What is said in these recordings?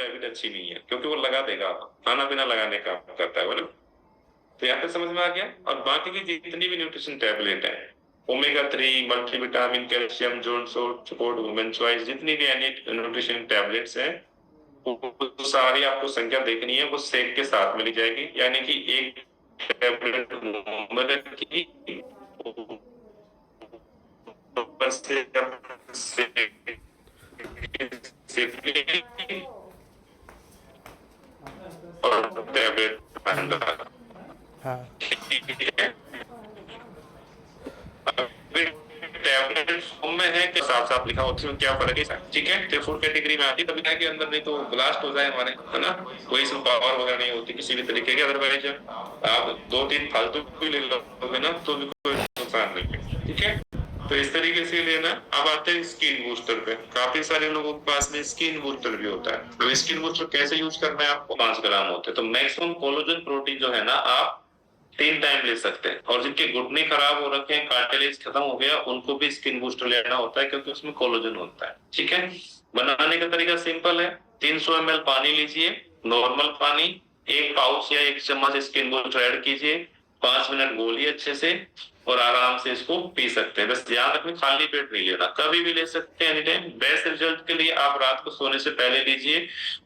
Habit अच्छी नहीं है, क्योंकि वो लगा देगा, खाना पीना लगाने का करता है वो ना। तो यहाँ पे समझ में आ गया। और बाकी की जितनी भी न्यूट्रिशन टैबलेट है, omega 3, multivitamin, calcium, zone support, women choice, जितनी भी एनी न्यूट्रिशन टैबलेट्स हैं, वो सारी आपको संख्या देखनी है, वो सेक के साथ मिली जाएगी। यानी कि एक टैबलेट की ऊपर से और टैबलेट हाँ। टैबलेट फॉर्म में है कि साफ साफ लिखा होता है क्या फर्क है, ठीक है। तो फूड कैटेगरी में आती है, तभी के अंदर नहीं तो ब्लास्ट हो जाए हमारे, है ना। कोई इसमें पावर वगैरह नहीं होती किसी भी तरीके की। अदरवाइज आप दो तीन फालतू भी ले लोगे ना तो भी कोई नुकसान नहीं है, ठीक है। तो इस तरीके से लेना। अब आते हैं स्किन बूस्टर पे। काफी सारे लोगों के पास में स्किन बूस्टर भी होता है। तो स्किन बूस्टर कैसे यूज करना है आपको, 5 ग्राम होते हैं। तो मैक्सिमम कोलेजन प्रोटीन जो है ना, आप 3 टाइम ले सकते हैं। और जिनके घुटने खराब हो रखे हैं, कार्टिलेज खत्म हो गया, उनको भी स्किन बूस्टर लेना होता है, क्योंकि उसमें कोलेजन होता है, ठीक है। बनाने का तरीका सिंपल है। 300 ml पानी लीजिए, नॉर्मल पानी, 1 पाउच या 1 चम्मच स्किन बूस्टर ऐड कीजिए, 5 मिनट घोलिए अच्छे से, और आराम से इसको पी सकते हैं। बस ध्यान रखना, खाली पेट नहीं लेना, कभी भी ले सकते हैं, एनी टाइम। बेस्ट रिजल्ट के लिए आप रात को सोने से पहले लीजिए,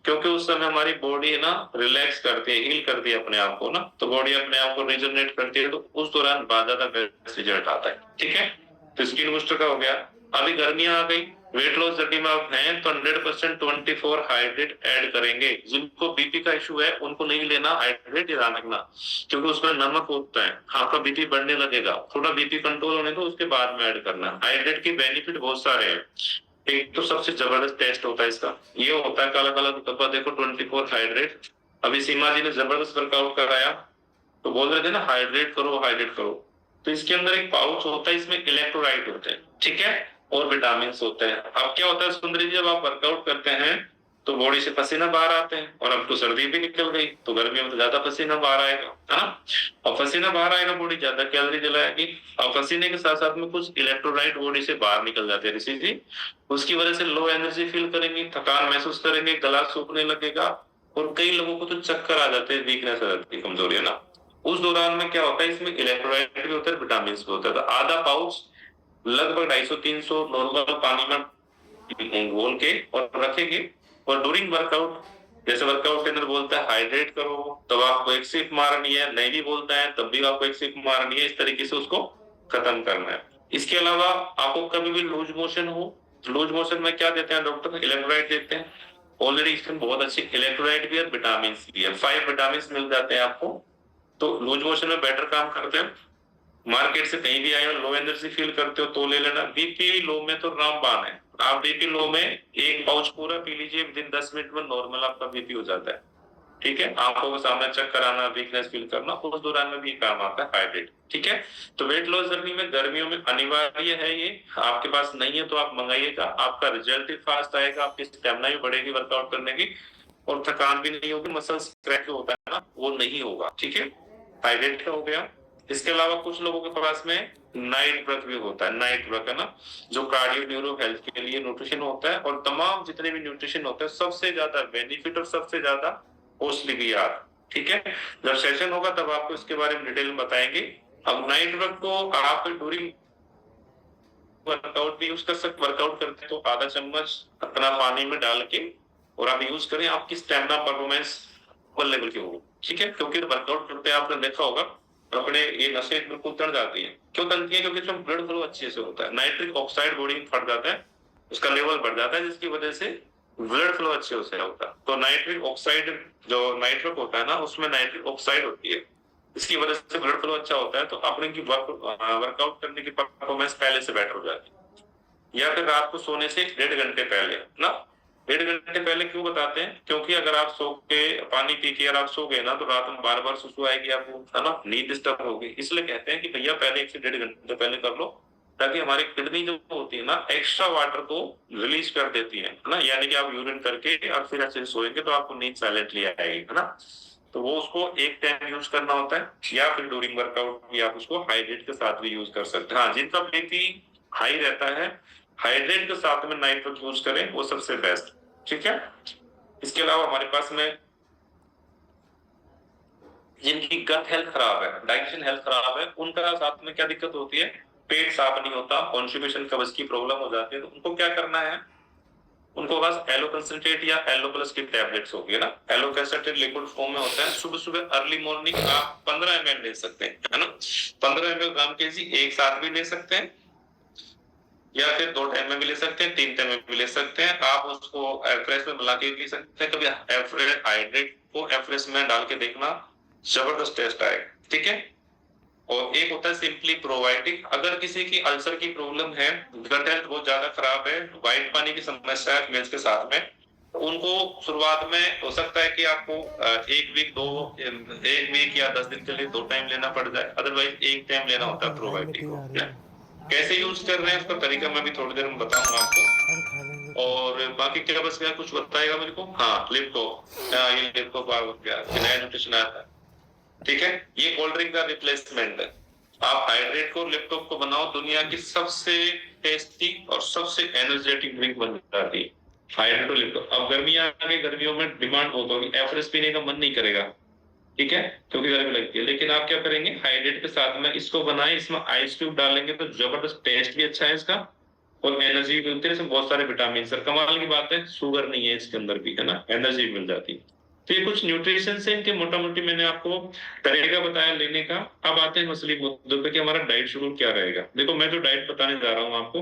क्योंकि उस समय हमारी बॉडी है ना, रिलैक्स करती है, हील करती है अपने आप को ना, तो बॉडी अपने आप को रिजनरेट करती है, तो उस दौरान बहुत ज्यादा बेस्ट रिजल्ट आता है, ठीक है। तो स्किन बूस्टर का हो गया। अभी गर्मियां आ गई, वेट लॉस जर्नी में आप हैं तो 100% 24 हाइड्रेट ऐड करेंगे। जिनको बीपी का इशू है उनको नहीं लेना हाइड्रेट, ध्यान रखना, क्योंकि उसमें नमक होता है, आपका बीपी बढ़ने लगेगा। थोड़ा बीपी कंट्रोल होने तो उसके बाद में ऐड करना। हाइड्रेट के बेनिफिट बहुत सारे हैं। एक तो सबसे जबरदस्त टेस्ट होता है इसका, ये होता है काला काला डब्बा देखो, 24 हाइड्रेट। अभी सीमा जी ने जबरदस्त वर्कआउट कराया, तो बोल रहे थे ना हाइड्रेट करो हाइड्रेट करो। तो इसके अंदर एक पाउच होता है, इसमें इलेक्ट्रोलाइट होते हैं, ठीक है, और विटामिन होते हैं। अब क्या होता है सुंदरी जी, जब आप वर्कआउट करते हैं तो बॉडी से पसीना बाहर आते हैं, और अब तो सर्दी भी निकल गई, तो गर्मियों में तो ज्यादा पसीना बाहर आएगा, है ना। और पसीना बाहर आएगा, बॉडी ज्यादा कैलोरी जलाएगी, और पसीने के साथ साथ में कुछ इलेक्ट्रोलाइट बॉडी से बाहर निकल जाते हैं ऋषि जी। उसकी वजह से लो एनर्जी फील करेंगे, थकान महसूस करेंगे, गला सूखने लगेगा, और कई लोगों को तो चक्कर आ जाते हैं, वीकनेस आ जाती है, कमजोरी, है ना। उस दौरान में क्या होता है, इसमें इलेक्ट्रोलाइट भी होता है, विटामिन भी होता है। तो आधा पाउच लगभग 250-300 नॉर्मल पानी में घोल के और रखेंगे। और ड्यूरिंग वर्कआउट, जैसे वर्कआउट के अंदर बोलता है हाइड्रेट करो, तब आपको एक सिप मारनी है, नहीं भी बोलता है तब भी आपको एक सिप मारनी है, इस तरीके से उसको खत्म करना है। इसके अलावा आपको कभी भी लूज मोशन हो, लूज मोशन में क्या देते हैं डॉक्टर, इलेक्ट्रोलाइट देते हैं। ऑलरेडी इसमें बहुत अच्छी इलेक्ट्रोलाइट भी है, विटामिन भी है, 5 विटामिन मिल जाते हैं आपको, तो लूज मोशन में बेटर काम करते हैं। मार्केट से कहीं भी आए हो, लो एनर्जी फील करते हो तो ले लेना। बीपी लो में तो रामबाण है, आप बीपी लो में 1 पाउच पूरा पी लीजिए, विद इन 10 मिनट में नॉर्मल आपका बीपी हो जाता है, ठीक है। आंखों के सामने चक्कर आना, वीकनेस फील करना, उस दौरान में भी काम आता है हाइड्रेट, ठीक है। तो वेट लॉस जर्नी में गर्मियों में अनिवार्य है ये। आपके पास नहीं है तो आप मंगाइएगा, आपका रिजल्ट भी फास्ट आएगा, आपकी स्टेमिना भी बढ़ेगी वर्कआउट करने की, और थकान भी नहीं होगी, मसल्स क्रैक होता है ना वो नहीं होगा, ठीक है। हाइड्रेट का हो गया। इसके अलावा कुछ लोगों के पास में नाइट वर्क भी होता है, नाइट वर्क, है ना, जो कार्डियो न्यूरो हेल्थ के लिए न्यूट्रिशन होता है। और तमाम जितने भी न्यूट्रिशन होते हैं, सबसे ज्यादा बेनिफिट और सबसे ज्यादा कॉस्टली भी यार, ठीक है। जब सेशन होगा तब आपको इसके बारे में डिटेल में बताएंगे। अब नाइट वर्क को आप ड्यूरिंग वर्कआउट भी यूज कर सकते, वर्कआउट करते हैं तो आधा चम्मच अपना पानी में डाल के और आप यूज करें, आपकी स्टेमिना परफॉर्मेंस लेवल की होगी, ठीक है। क्योंकि वर्कआउट करते हैं आपने देखा होगा, अपने ये नसें बिल्कुल तड़ जाती है। क्यों तड़ती है, क्योंकि इसमें ब्लड फ्लो अच्छे से होता है, नाइट्रिक ऑक्साइड बॉडी में फट जाता है, उसका लेवल बढ़ जाता है, जिसकी वजह से ब्लड फ्लो अच्छे से होता है। तो नाइट्रिक ऑक्साइड जो नाइट्रिक होता है ना, उसमें नाइट्रिक ऑक्साइड होती है, इसकी वजह से ब्लड फ्लो अच्छा होता है, तो अपने की वर्कआउट करने की परफॉर्मेंस पहले से बेटर हो जाती है। या फिर रात को सोने से 1.5 घंटे पहले ना, 1.5 घंटे पहले क्यों बताते हैं, क्योंकि अगर आप सो के पानी पी के आप सो गए ना, तो रात में बार बार सुसु आएगी आपको, है ना, नींद डिस्टर्ब होगी। इसलिए कहते हैं कि भैया पहले 1 से 1.5 घंटे पहले कर लो, ताकि हमारी किडनी जो होती है ना, एक्स्ट्रा वाटर को रिलीज कर देती है ना। यानी कि आप यूरिन करके और फिर अच्छे से सोएंगे तो आपको नींद साइलेंटली आएगी, है ना। तो वो उसको एक टाइम यूज करना होता है, या फिर ड्यूरिंग वर्कआउट भी आप उसको हाइड्रेट के साथ भी यूज कर सकते हैं। हाँ, जिनका बीपी हाई रहता है, हाइड्रेट के साथ में नाइट यूज करें, वो सबसे बेस्ट, ठीक है। इसके अलावा हमारे पास में जिनकी गट हेल्थ खराब है, डाइजेशन हेल्थ खराब है, उनका साथ में क्या दिक्कत होती है, पेट साफ नहीं होता, कॉन्स्टिपेशन कब्ज की प्रॉब्लम हो जाती है, तो उनको क्या करना है, उनको बस एलो कंसंट्रेट या एलो प्लस की टैबलेट्स होगी ना, एलो कंसंट्रेट लिक्विड फॉर्म में होता है, सुबह सुबह अर्ली मॉर्निंग आप 15 ml ले सकते हैं, है ना, 15 ml ग्राम केजी एक साथ भी ले सकते हैं, या फिर 2 टाइम में भी ले सकते हैं, 3 टाइम में भी ले सकते हैं, आप उसको एफ्रेश में मिला के भी ले सकते हैं, कभी एफ्रेश हाइड्रेट को एफ्रेश में डाल के देखना, जबरदस्त टेस्ट आएगा, ठीक है। और एक होता है सिंपली प्रोबायोटिक, अगर किसी की अल्सर की प्रॉब्लम है, गट हेल्थ बहुत ज्यादा खराब है, व्हाइट पानी की समस्या है फीमेल्स के साथ में, तो उनको शुरुआत में हो सकता है कि आपको एक वीक या 10 दिन के लिए 2 टाइम लेना पड़ जाए, अदरवाइज एक टाइम लेना होता है प्रोबायोटिक को। कैसे यूज कर रहे हैं उसका तरीका मैं भी थोड़ी देर में बताऊंगा आपको। और बाकी क्या बस क्या कुछ बताएगा मेरे को, हाँ लिप्टो, ये लिप्टो नया न्यूट्रिशन आया था, ठीक है, ये कोल्ड ड्रिंक का रिप्लेसमेंट है। आप हाइड्रेट को लिप्टॉप को बनाओ, दुनिया की सबसे टेस्टी और सबसे एनर्जेटिक ड्रिंक बन जाती है हाइड्रेट और लिप्टॉप। अब गर्मियां आ गई, गर्मियों में डिमांड बहुत होगी, एवरेज पीने का मन नहीं करेगा, ठीक है, क्योंकि गर्मी लगती है, लेकिन आप क्या करेंगे, हाइड्रेट के साथ में इसको बनाए, इसमें आइस क्यूब डालेंगे तो जबरदस्त टेस्ट भी अच्छा है इसका, और एनर्जी भी मिलती है, इसमें बहुत सारे विटामिन, सर कमाल की बात है, शुगर नहीं है इसके अंदर भी, है ना, एनर्जी भी मिल जाती है। तो ये कुछ न्यूट्रिशन से इनके मोटा मोटी मैंने आपको तरीका बताया लेने का। अब आते हैं मसली मुद्दों पे कि हमारा डाइट शेड्यूल क्या रहेगा। देखो मैं जो डाइट बताने जा रहा हूँ आपको,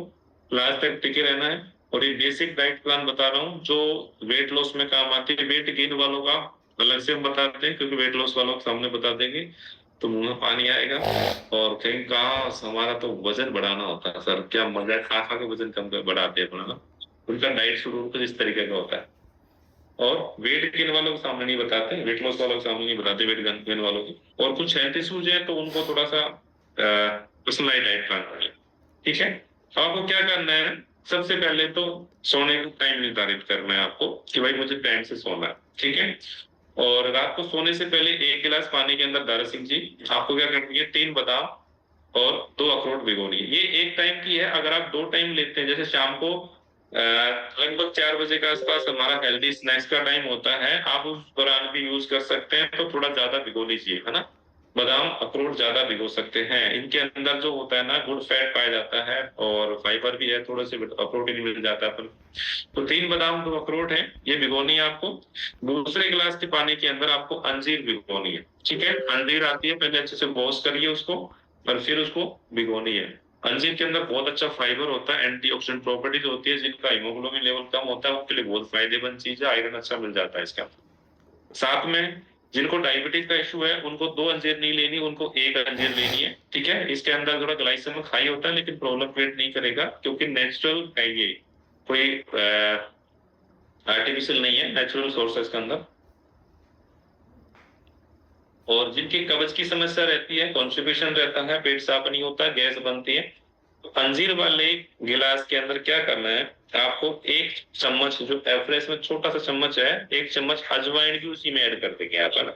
लास्ट तक टिके रहना है, और ये बेसिक डाइट प्लान बता रहा हूँ जो वेट लॉस में काम आती है, वेट गेन वालों का अलग से हम बताते हैं, क्योंकि वेट लॉस वालों के सामने बता देंगे तो मुंह में पानी आएगा, और कहीं कहा हमारा तो वजन बढ़ाना होता है सर, क्या मजा है, खा खा के वजन कम कर बढ़ाते हैं अपना ना। उनका डाइट शेड्यूल कुछ इस तरीके का होता है, और वेट गेन वालों के सामने नहीं बताते, वेट लॉस वालों के सामने नहीं बताते, वेट गेन वालों की, और कुछ हेल्थ इश्यूज है तो उनको थोड़ा सा पर्सनलाइज डाइट प्लान करना, ठीक है। आपको क्या करना है, सबसे पहले तो सोने का टाइम निर्धारित करना है आपको कि भाई मुझे टाइम से सोना है, ठीक है। और रात को सोने से पहले 1 गिलास पानी के अंदर दारा सिंह जी आपको क्या करनी है, 3 बादाम और 2 अखरोट भिगोनी है। ये एक टाइम की है, अगर आप 2 टाइम लेते हैं, जैसे शाम को लगभग 4 बजे के आसपास हमारा हेल्दी स्नैक्स का टाइम होता है, आप उस दौरान भी यूज कर सकते हैं, तो थोड़ा ज्यादा भिगो लीजिए, है ना, बादाम अखरोट ज्यादा भिगो सकते हैं, इनके अंदर जो होता है ना गुड फैट पाया जाता है, और फाइबर भी है, थोड़े से प्रोटीन मिल जाता है अपन। तो 3 बादाम 2 अखरोट है, ये भिगोनी है आपको। दूसरे गिलास के पानी के अंदर आपको अंजीर भिगोनी है, ठीक है, अंजीर आती है, पहले अच्छे से वॉश करिए उसको, और फिर उसको भिगोनी है। अंजीर के अंदर बहुत अच्छा फाइबर होता है, एंटीऑक्सीडेंट प्रॉपर्टीज होती है, जिनका हीमोग्लोबिन लेवल कम होता है उनके लिए बहुत फायदेमंद चीज है, आयरन अच्छा मिल जाता है इसका। साथ में जिनको डायबिटीज का इशू है उनको 2 अंजीर नहीं लेनी, उनको 1 अंजीर लेनी है, ठीक है। इसके अंदर थोड़ा ग्लाइसेमिक हाई होता है, लेकिन प्रॉब्लम क्रिएट नहीं करेगा, क्योंकि नेचुरल है ये, कोई आर्टिफिशियल नहीं है, नेचुरल सोर्स है इसके अंदर। और जिनकी कब्ज की समस्या रहती है, कॉन्स्टिपेशन रहता है, पेट साफ नहीं होता, गैस बनती है, तो अंजीर वाले गिलास के अंदर क्या करना है, आपको 1 चम्मच, जो एवरेज में छोटा सा चम्मच है, 1 चम्मच अजवाइन भी उसी में ऐड कर देंगे आप, है ना।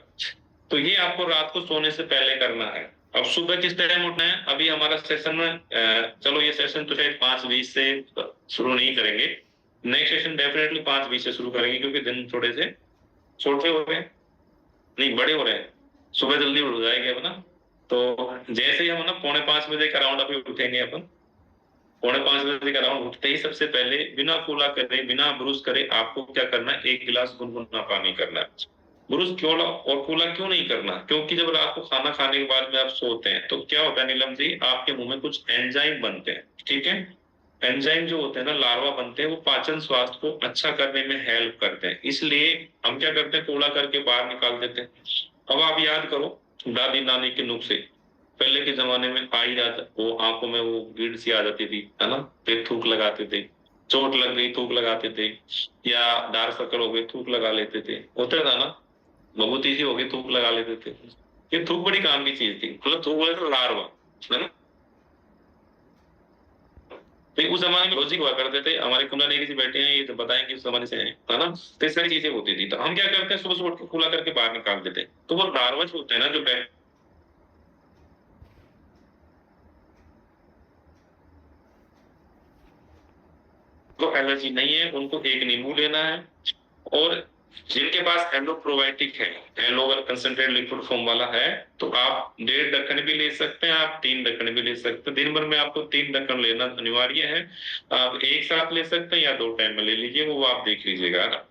तो ये आपको रात को सोने से पहले करना है। अब सुबह किस टाइम उठना है, अभी हमारा सेशन में चलो ये सेशन तो शायद 5:20 से शुरू नहीं करेंगे, नेक्स्ट सेशन डेफिनेटली 5:20 से शुरू करेंगे, क्योंकि दिन थोड़े से छोटे हो गए, नहीं बड़े हो रहे हैं, सुबह जल्दी उठ जाएंगे अब ना। तो जैसे ही हम ना 4:45 बजे का राउंड अभी उठेंगे अपन, 4:45 बजे का राउंड उठते ही सबसे पहले बिना कुला करे, बिना ब्रुश करे, आपको क्या करना है, 1 गिलास गुनगुना पानी करना है। ब्रुश क्यों और कुला क्यों नहीं करना, क्योंकि जब रात को खाना खाने के बाद में आप सोते हैं तो क्या होता है नीलम जी, आपके मुंह में कुछ एंजाइम बनते हैं, ठीक है। एंजाइम जो होते हैं ना, लार्वा बनते हैं, वो पाचन स्वास्थ्य को अच्छा करने में हेल्प करते हैं, इसलिए हम क्या करते हैं, कूड़ा करके बाहर निकाल देते हैं। अब आप याद करो दादी नानी के नुस्खे, पहले के जमाने में आई जाता, वो आंखों में वो गिड़ सी आ जाती थी, है ना, फिर थूक लगाते थे, चोट लग गई थूक लगाते थे, या डार्क सर्कल हो गए थूक लगा लेते थे, होता था ना, भभूति सी हो गई थूक लगा लेते थे। ये थूक बड़ी काम की चीज थी, मतलब थूक बोले तो लार्वा, है ना। तो उस जमाने में लॉजिक हुआ करते थे, हमारे कुंडा ने किसी बैठे हैं, ये तो बताएंगे उस जमाने से हैं, है ना। तो इस सारी चीजें होती थी, तो हम क्या करते हैं, सुबह सुबह उठ के खुला करके बाहर निकाल देते हैं, तो वो लार्वा जो होते हैं ना, जो को एलर्जी नहीं है, उनको 1 नींबू लेना है, और जिनके पास एलोप्रोबायोटिक है, एलो अगर कंसंट्रेट लिक्विड फॉर्म वाला है, तो आप 1.5 ढक्कन भी ले सकते हैं, आप 3 ढक्कन भी ले सकते हैं। दिन भर में आपको 3 ढक्कन लेना अनिवार्य है। आप एक साथ ले सकते हैं या 2 टाइम में ले लीजिए, वो आप देख लीजिएगा, है ना।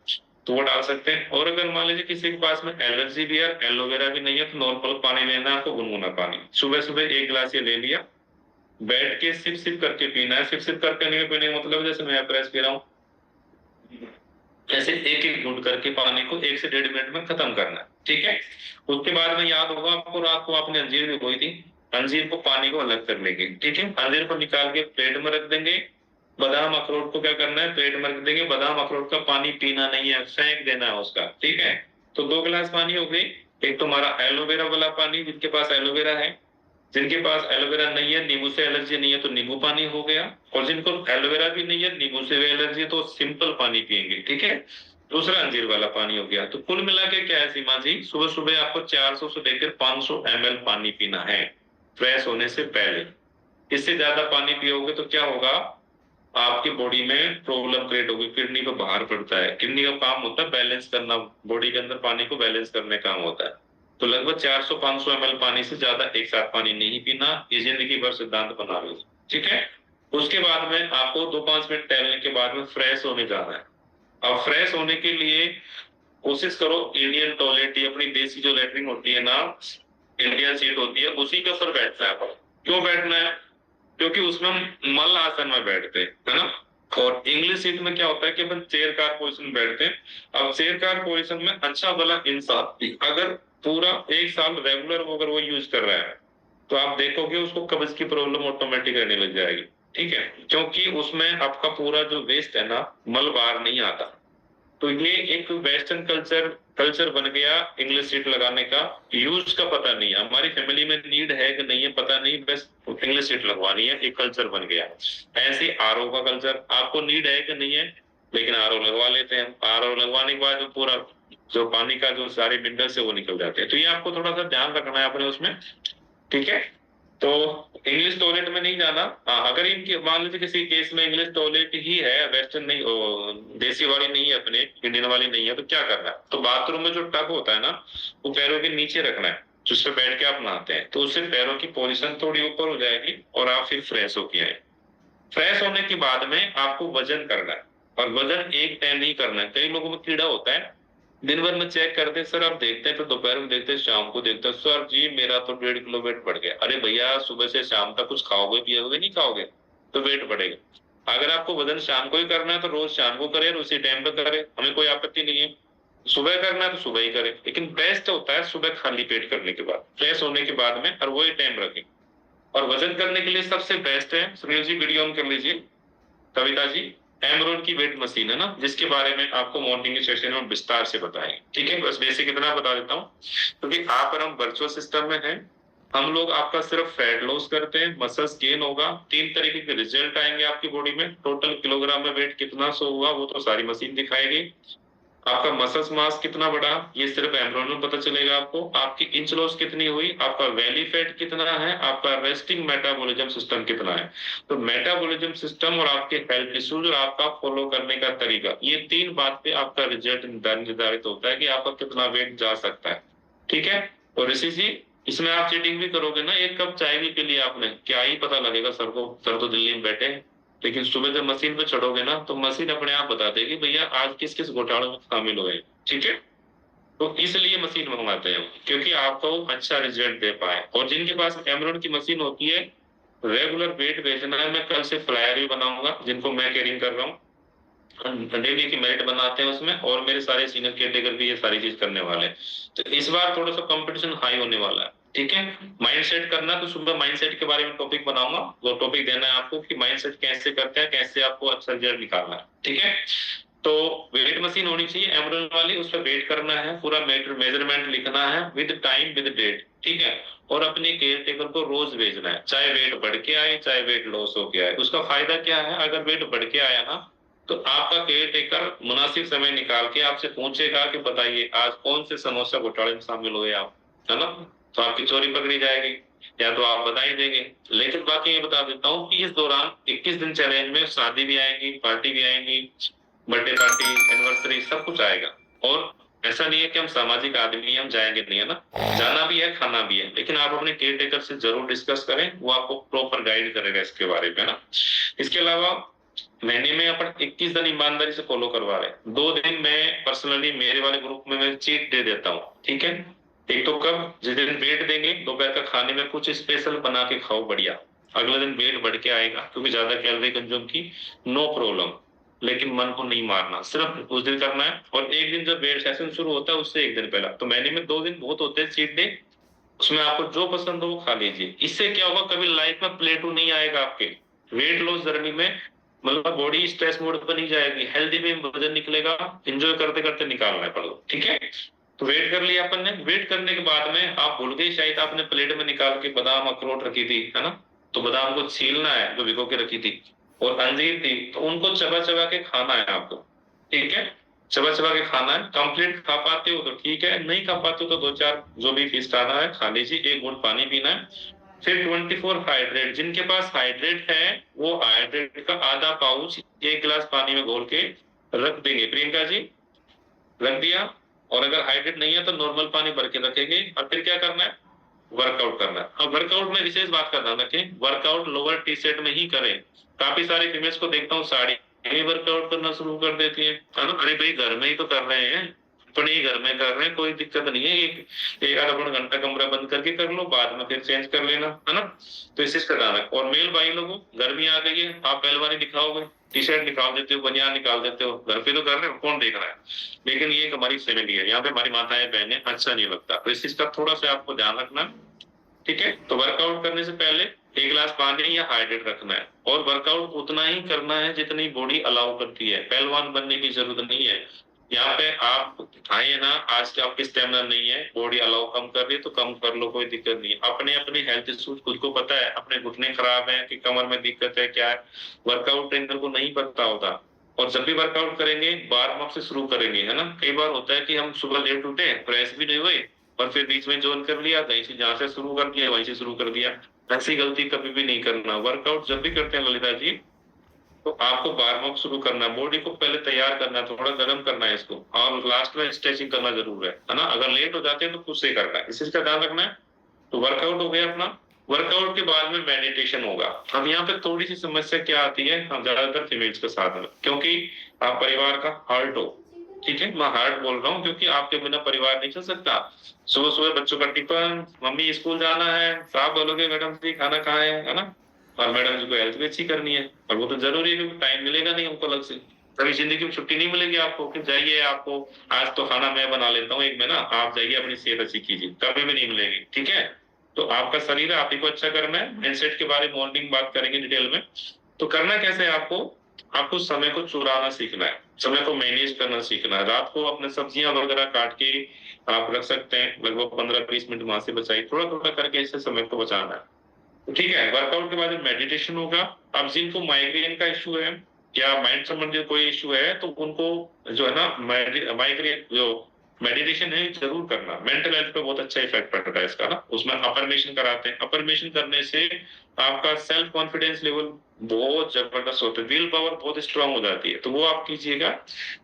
तो वो डाल सकते हैं। और अगर मान लीजिए किसी के पास में एलर्जी भी है, एलोवेरा भी नहीं है, तो नॉर्मल पानी लेना है आपको, गुनगुना पानी। सुबह सुबह 1 गिलास ये ले लिया, बैठ के सिप सिप करके पीना है। सिप सिप करके पीने का मतलब जैसे मैं प्रेस पी रहा हूँ, ऐसे एक एक घूंट करके पानी को 1 से 1.5 मिनट में खत्म करना है, ठीक है। उसके बाद में याद होगा आपको, रात को आपने अंजीर भी बोई थी, अंजीर को पानी को अलग कर लेंगे, ठीक है। अंजीर को निकाल के प्लेट में रख देंगे। बादाम अखरोट को क्या करना है, प्लेट में रख देंगे। बादाम अखरोट का पानी पीना नहीं है, फेंक देना है उसका, ठीक है। तो 2 गिलास पानी हो गई। एक तुम्हारा एलोवेरा वाला पानी, जिनके पास एलोवेरा है, जिनके पास एलोवेरा नहीं है, नींबू से एलर्जी नहीं है, तो नींबू पानी हो गया। और जिनको एलोवेरा भी नहीं है, नींबू से भी एलर्जी है, तो सिंपल पानी पिएंगे, ठीक है। दूसरा अंजीर वाला पानी हो गया। तो कुल मिला के क्या है सीमा जी, सुबह सुबह आपको 400 से लेकर 500 ml पानी पीना है फ्रेश होने से पहले। इससे ज्यादा पानी पियोगे तो क्या होगा, आपकी बॉडी में प्रॉब्लम क्रिएट होगी, किडनी पे बाहर पड़ता है। किडनी का काम होता है बैलेंस करना, बॉडी के अंदर पानी को बैलेंस करने का काम होता है। तो लगभग 400-500 ml पानी से ज्यादा एक साथ पानी नहीं पीना, ये जिंदगी भर सिद्धांत बना लो, ठीक है। उसके बाद में आपको 2-5 मिनट टहलने के बाद में फ्रेश होने जाना है। अब फ्रेश होने के लिए कोशिश करो इंडियन टॉयलेट या अपनी देसी जो लेटरिन होती है ना, इंडियन सीट होती है, उसी के ऊपर बैठना है। क्यों बैठना है, क्योंकि उसमें हम मल आसन में बैठते हैं, है ना। और इंग्लिश सीट में क्या होता है कि अपन चेयर कार पोजिशन में बैठते हैं। अब चेयर कार पोजिशन में अच्छा भला इंसान अगर पूरा 1 साल रेगुलर अगर वो यूज कर रहा है, तो आप देखोगे उसको कब्ज की प्रॉब्लम ऑटोमेटिक रहने लग जाएगी, ठीक है। क्योंकि उसमें आपका पूरा जो वेस्ट है ना, मल बाहर नहीं आता। तो ये एक वेस्टर्न कल्चर बन गया इंग्लिश सीट लगाने का, यूज का पता नहीं है। हमारी फैमिली में नीड है कि नहीं है पता नहीं, बस इंग्लिश सीट लगवानी है, एक कल्चर बन गया। ऐसे आरओ का कल्चर, आपको नीड है कि नहीं है, लेकिन आरओ लगवा लेते हैं। आरओ लगवाने के बाद जो पूरा जो पानी का जो सारे मिनरल्स है वो निकल जाते हैं। तो ये आपको थोड़ा सा ध्यान रखना है अपने उसमें, ठीक है। तो इंग्लिश टॉयलेट में नहीं जाना। अगर इनके मान लीजिए किसी केस में इंग्लिश टॉयलेट ही है, वेस्टर्न नहीं, देसी वाली नहीं है, अपने इंडियन वाली नहीं है, तो क्या करना है, तो बाथरूम में जो टब होता है ना, वो पैरों के नीचे रखना है, जिस पे बैठ के आप नहाते हैं। तो उससे पैरों की पोजीशन थोड़ी ऊपर हो जाएगी और आप फिर फ्रेश होके आए। फ्रेश होने के बाद में आपको वजन करना है, और वजन एक टाइम नहीं करना है। कई लोगों में कीड़ा होता है, दिन भर में चेक करते हैं सर, आप देखते हैं, फिर दोपहर में देखते हैं, शाम को देखते हैं, सर जी मेरा तो 1.5 किलो वेट बढ़ गया। अरे भैया, सुबह से शाम तक कुछ खाओगे पियोगे नहीं, खाओगे तो वेट बढ़ेगा। अगर आपको वजन शाम को ही करना है तो रोज शाम को करें और उसी टाइम पे करें, हमें कोई आपत्ति नहीं है। सुबह करना है तो सुबह ही करें, लेकिन बेस्ट होता है सुबह खाली पेट करने के बाद, फ्रेश होने के बाद में, और वही टाइम रखें। और वजन करने के लिए सबसे बेस्ट है, सुनील जी वीडियो ऑन कर लीजिए, कविता जी, एमरोन की वेट मशीन है ना, जिसके बारे में आपको मॉर्निंग के सेशन में विस्तार से बताएंगे, ठीक है। बस बेसिक इतना बता देता हूँ, क्योंकि आप और हम वर्चुअल सिस्टम में हैं। हम लोग आपका सिर्फ फैट लॉस करते हैं, मसल्स गेन होगा, 3 तरीके के रिजल्ट आएंगे आपकी बॉडी में। टोटल किलोग्राम में वेट कितना शो हुआ वो तो सारी मशीन दिखाएगी। आपका मसल्स मास कितना बढ़ा ये सिर्फ एमरोन में पता चलेगा आपको। आपकी इंच लॉस कितनी हुई, आपका वैली फैट कितना है, आपका रेस्टिंग मेटाबॉलिज्म सिस्टम कितना है। तो मेटाबॉलिज्म सिस्टम और आपके हेल्थ इश्यूज और आपका फॉलो करने का तरीका, ये 3 बात पे आपका रिजल्ट निर्धारित होता है कि आपका कितना वेट जा सकता है, ठीक है। और ऋषि जी, इसमें आप चीटिंग भी करोगे ना, 1 कप चाय भी पी लिया आपने, क्या ही पता लगेगा सर को, सर तो दिल्ली में बैठे हैं। लेकिन सुबह जब मशीन पे चढ़ोगे ना, तो मशीन अपने आप बता देगी भैया आज किस किस घोटाले में शामिल हुए, ठीक है। तो इसलिए मशीन मंगवाते हैं, क्योंकि आपको अच्छा रिजल्ट दे पाए। और जिनके पास एमरोन की मशीन होती है, रेगुलर वेट बेचना है, मैं कल से फ्लायर भी बनाऊंगा, जिनको मैं कैरिंग कर रहा हूँ, डेली की मेरिट बनाते हैं उसमें, और मेरे सारे सीनियर कैटेगरी भी ये सारी चीज करने वाले हैं। तो इस बार थोड़ा सा कंपटीशन हाई होने वाला है, ठीक है। माइंड सेट करना, तो सुबह माइंड सेट के बारे में टॉपिक बनाऊंगा, वो टॉपिक देना है आपको कि माइंड सेट कैसे करते हैं, कैसे आपको अच्छा रिजल्ट निकालना है, ठीक है। तो वेट मशीन होनी चाहिए एमरोन वाली, उस पर वेट करना है, पूरा मेजरमेंट लिखना है विद टाइम विद डेट, ठीक है। और अपने केयर टेकर को रोज भेजना है, चाहे वेट बढ़ के आए चाहे वेट लॉस हो के आए। उसका फायदा क्या है, अगर वेट बढ़ के आया ना, तो आपका केयर टेकर मुनासिब समय निकाल के आपसे पूछेगा कि बताइए आज कौन से समोसा घोटाले में शामिल हुए आप, है ना। तो आपकी चोरी पकड़ी जाएगी, या तो आप बता ही देंगे। लेकिन बाकी ये बता देता हूँ कि इस दौरान 21 दिन चैलेंज में शादी भी आएंगी, पार्टी भी आएंगी, बर्थडे पार्टी, एनिवर्सरी, सब कुछ आएगा। और ऐसा नहीं है कि हम सामाजिक आदमी हैं, हम जाएंगे नहीं, है ना, जाना भी है, खाना भी है, लेकिन आप अपने केयर टेकर से जरूर डिस्कस करें, वो आपको प्रॉपर गाइड करेगा इसके बारे में, ना। इसके अलावा महीने में अपन 21 दिन ईमानदारी से फॉलो करवा रहे हैं। 2 दिन मैं पर्सनली मेरे वाले ग्रुप में मैं चीट दे देता हूँ, ठीक है। एक तो कब, जिस दिन वेट देंगे दोपहर का खाने में कुछ स्पेशल बना के खाओ, बढ़िया, अगले दिन वेट बढ़ के आएगा, क्योंकि ज्यादा कैलोरी कंज्यूम की, नो प्रॉब्लम, लेकिन मन को नहीं मारना, सिर्फ उस दिन करना है। और एक दिन जब वेट सेशन शुरू होता है उससे एक दिन पहला, तो महीने में 2 दिन बहुत होते हैं चीट डे, उसमें आपको जो पसंद हो वो खा लीजिए। इससे क्या होगा, कभी लाइफ में प्लेटू नहीं आएगा आपके वेट लॉस जर्नी में, मतलब बॉडी स्ट्रेस मोड पर नहीं जाएगी, हेल्दी में वजन निकलेगा, एंजॉय करते करते निकालना है पड़ो, ठीक है। तो वेट कर लिया अपन ने, वेट करने के बाद में आप भूल गए शायद आपने प्लेट में निकाल के बादाम अखरोट रखी थी, है ना, तो बादाम को छीलना है जो भिगो के रखी थी, और अंजीर थी, तो उनको चबा चबा के खाना है आपको, ठीक है। चबा चबा के खाना है, कंप्लीट खा पाते हो तो ठीक है, नहीं खा पाते हो तो 2-4 जो भी फीस्ट आना है खा लीजिए, 1 घूंट पानी पीना है। फिर 24 हाइड्रेट, जिनके पास हाइड्रेट है वो हाइड्रेट का आधा पाउच 1 गिलास पानी में घोल के रख देंगे, प्रियंका जी, रख दिया। और अगर हाइड्रेट नहीं है तो नॉर्मल पानी भर के रखेंगे, और फिर क्या करना है, वर्कआउट करना है। अब वर्कआउट में विशेष बात का ध्यान रखें, वर्कआउट लोअर टी शर्ट में ही करें। काफी सारी फीमेल्स को देखता हूँ साड़ी में वर्कआउट करना शुरू कर देती है, अरे भाई घर में ही तो कर रहे हैं, अपने ही घर में कर रहे हैं, कोई दिक्कत नहीं है, एक आधा घंटा कमरा बंद करके कर लो, बाद में फिर चेंज कर लेना, है ना। तो इस चीज का ध्यान रखो। और मेल भाई लोगों, गर्मी आ गई है, आप पहलवानी दिखाओगे, टी शर्ट निकाल देते हो, बनियान निकाल देते हो, घर पे तो कर रहे हो, कौन देख रहा है, लेकिन ये एक हमारी फैमिली है, यहाँ पे हमारी माताएं बहनें, अच्छा नहीं लगता, तो इस चीज का थोड़ा सा आपको ध्यान रखना, ठीक है। तो वर्कआउट करने से पहले 1 गिलास पानी या हाइड्रेट रखना है, और वर्कआउट उतना ही करना है जितनी बॉडी अलाउ करती है, पहलवान बनने की जरूरत नहीं है। यहाँ पे आप आए ना, आज के आपकी स्टेमिना नहीं है, बॉडी अलाउ कम कर रही है तो कम कर लो, कोई दिक्कत नहीं है। अपने अपनी हेल्थ इश्यूज खुद को पता है, अपने घुटने खराब है कि कमर में दिक्कत है क्या है, वर्कआउट ट्रेनर को नहीं पता होता। और जब भी वर्कआउट करेंगे वार्म अप से शुरू करेंगे, है ना। कई बार होता है कि हम सुबह लेट उठे, फ्रेश भी नहीं हुए, और फिर बीच में ज्वाइन कर लिया, कहीं से जहां से शुरू कर दिया वहीं से शुरू कर दिया, ऐसी गलती कभी भी नहीं करना। वर्कआउट जब भी करते हैं ललिता जी, तो आपको वार्म अप शुरू करना है, बॉडी को पहले तैयार करना है, थोड़ा गर्म करना है इसको, और लास्ट में स्ट्रेचिंग करना जरूर है ना। अगर लेट हो जाते हैं तो खुद से करना है, इस चीज का ध्यान रखना है। तो वर्कआउट हो गया अपना, वर्कआउट के बाद में मेडिटेशन होगा। अब यहाँ पे थोड़ी सी समस्या क्या आती है, हम ज्यादातर फीमेल्स के साथ में, क्योंकि आप परिवार का हार्ट हो, ठीक है, मैं हार्ट बोल रहा हूँ क्योंकि आपके बिना परिवार नहीं चल सकता। सुबह सुबह बच्चों का टिफिन, मम्मी स्कूल जाना है, साहब बोलोगे मैडम जी खाना खाए, है ना, और मैडम जी को हेल्थ भी अच्छी करनी है, और वो तो जरूरी है क्योंकि टाइम मिलेगा नहीं हमको अलग से, कभी जिंदगी में छुट्टी नहीं मिलेगी आपको कि जाइए आपको आज तो खाना मैं बना लेता हूँ एक महीना, आप जाइए अपनी सेहत अच्छी कीजिए, कभी भी नहीं मिलेगी, ठीक है। तो आपका शरीर है, आप ही को अच्छा करना है। माइंडसेट के बारे में मॉर्निंग बात करेंगे डिटेल में। तो करना कैसे है आपको, आपको समय को चुराना सीखना है, समय को मैनेज करना सीखना है। रात को अपने सब्जियां वगैरह काट के आप रख सकते हैं, लगभग 15-20 मिनट वहां से बचाइए, थोड़ा थोड़ा करके इससे समय को बचाना है, ठीक है। वर्कआउट के बाद मेडिटेशन होगा। अब जिनको माइग्रेन का इश्यू है या माइंड संबंधित कोई इश्यू है तो उनको जो है ना माइग्रेन जो मेडिटेशन है जरूर करना, मेंटल हेल्थ पे बहुत अच्छा इफेक्ट पड़ता है इसका ना। उसमें अफर्मेशन कराते हैं, अफर्मेशन करने से आपका सेल्फ कॉन्फिडेंस लेवल बहुत जबरदस्त होता है, विल पावर बहुत स्ट्रांग हो जाती है, तो वो आप कीजिएगा।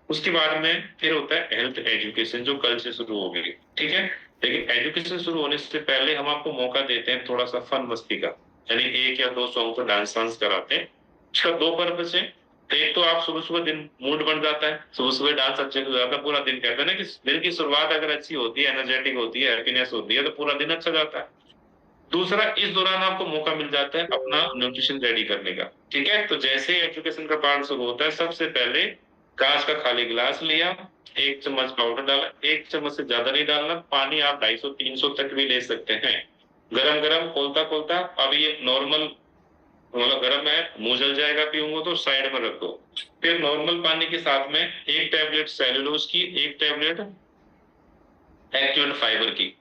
उसके बाद में फिर होता है हेल्थ एजुकेशन जो कल से शुरू होगी, ठीक है। लेकिन एजुकेशन शुरू होने से पहले हम आपको मौका देते हैं थोड़ा सा फन मस्ती का, यानी 1 या 2 सॉन्ग को डांस वांस कराते हैं। इसका 2 पर्पस है। तो एक तो आप सुबह सुबह दिन मूड बन जाता है, सुबह सुबह डांस अच्छे से जाता है, पूरा दिन कहते हैं ना कि दिन की शुरुआत अगर अच्छी होती है, एनर्जेटिक होती है, हैप्पीनेस होती है, तो पूरा दिन अच्छा जाता है। दूसरा, इस दौरान आपको मौका मिल जाता है अपना न्यूट्रिशन रेडी करने का, ठीक है। तो जैसे एजुकेशन का पार्ट शुरू होता है, सबसे पहले कांच का खाली गिलास लिया, 1 चम्मच पाउडर डाला, 1 चम्मच से ज्यादा नहीं डालना, पानी आप 250-300 तक भी ले सकते हैं, गरम गरम खोलता खोलता। अभी ये नॉर्मल मतलब गर्म है, मुंह जल जाएगा पीऊंगा तो साइड में रख दो। फिर नॉर्मल पानी के साथ में 1 टैबलेट सेलुलोज की, 1 टैबलेट एक्टिवेट फाइबर की,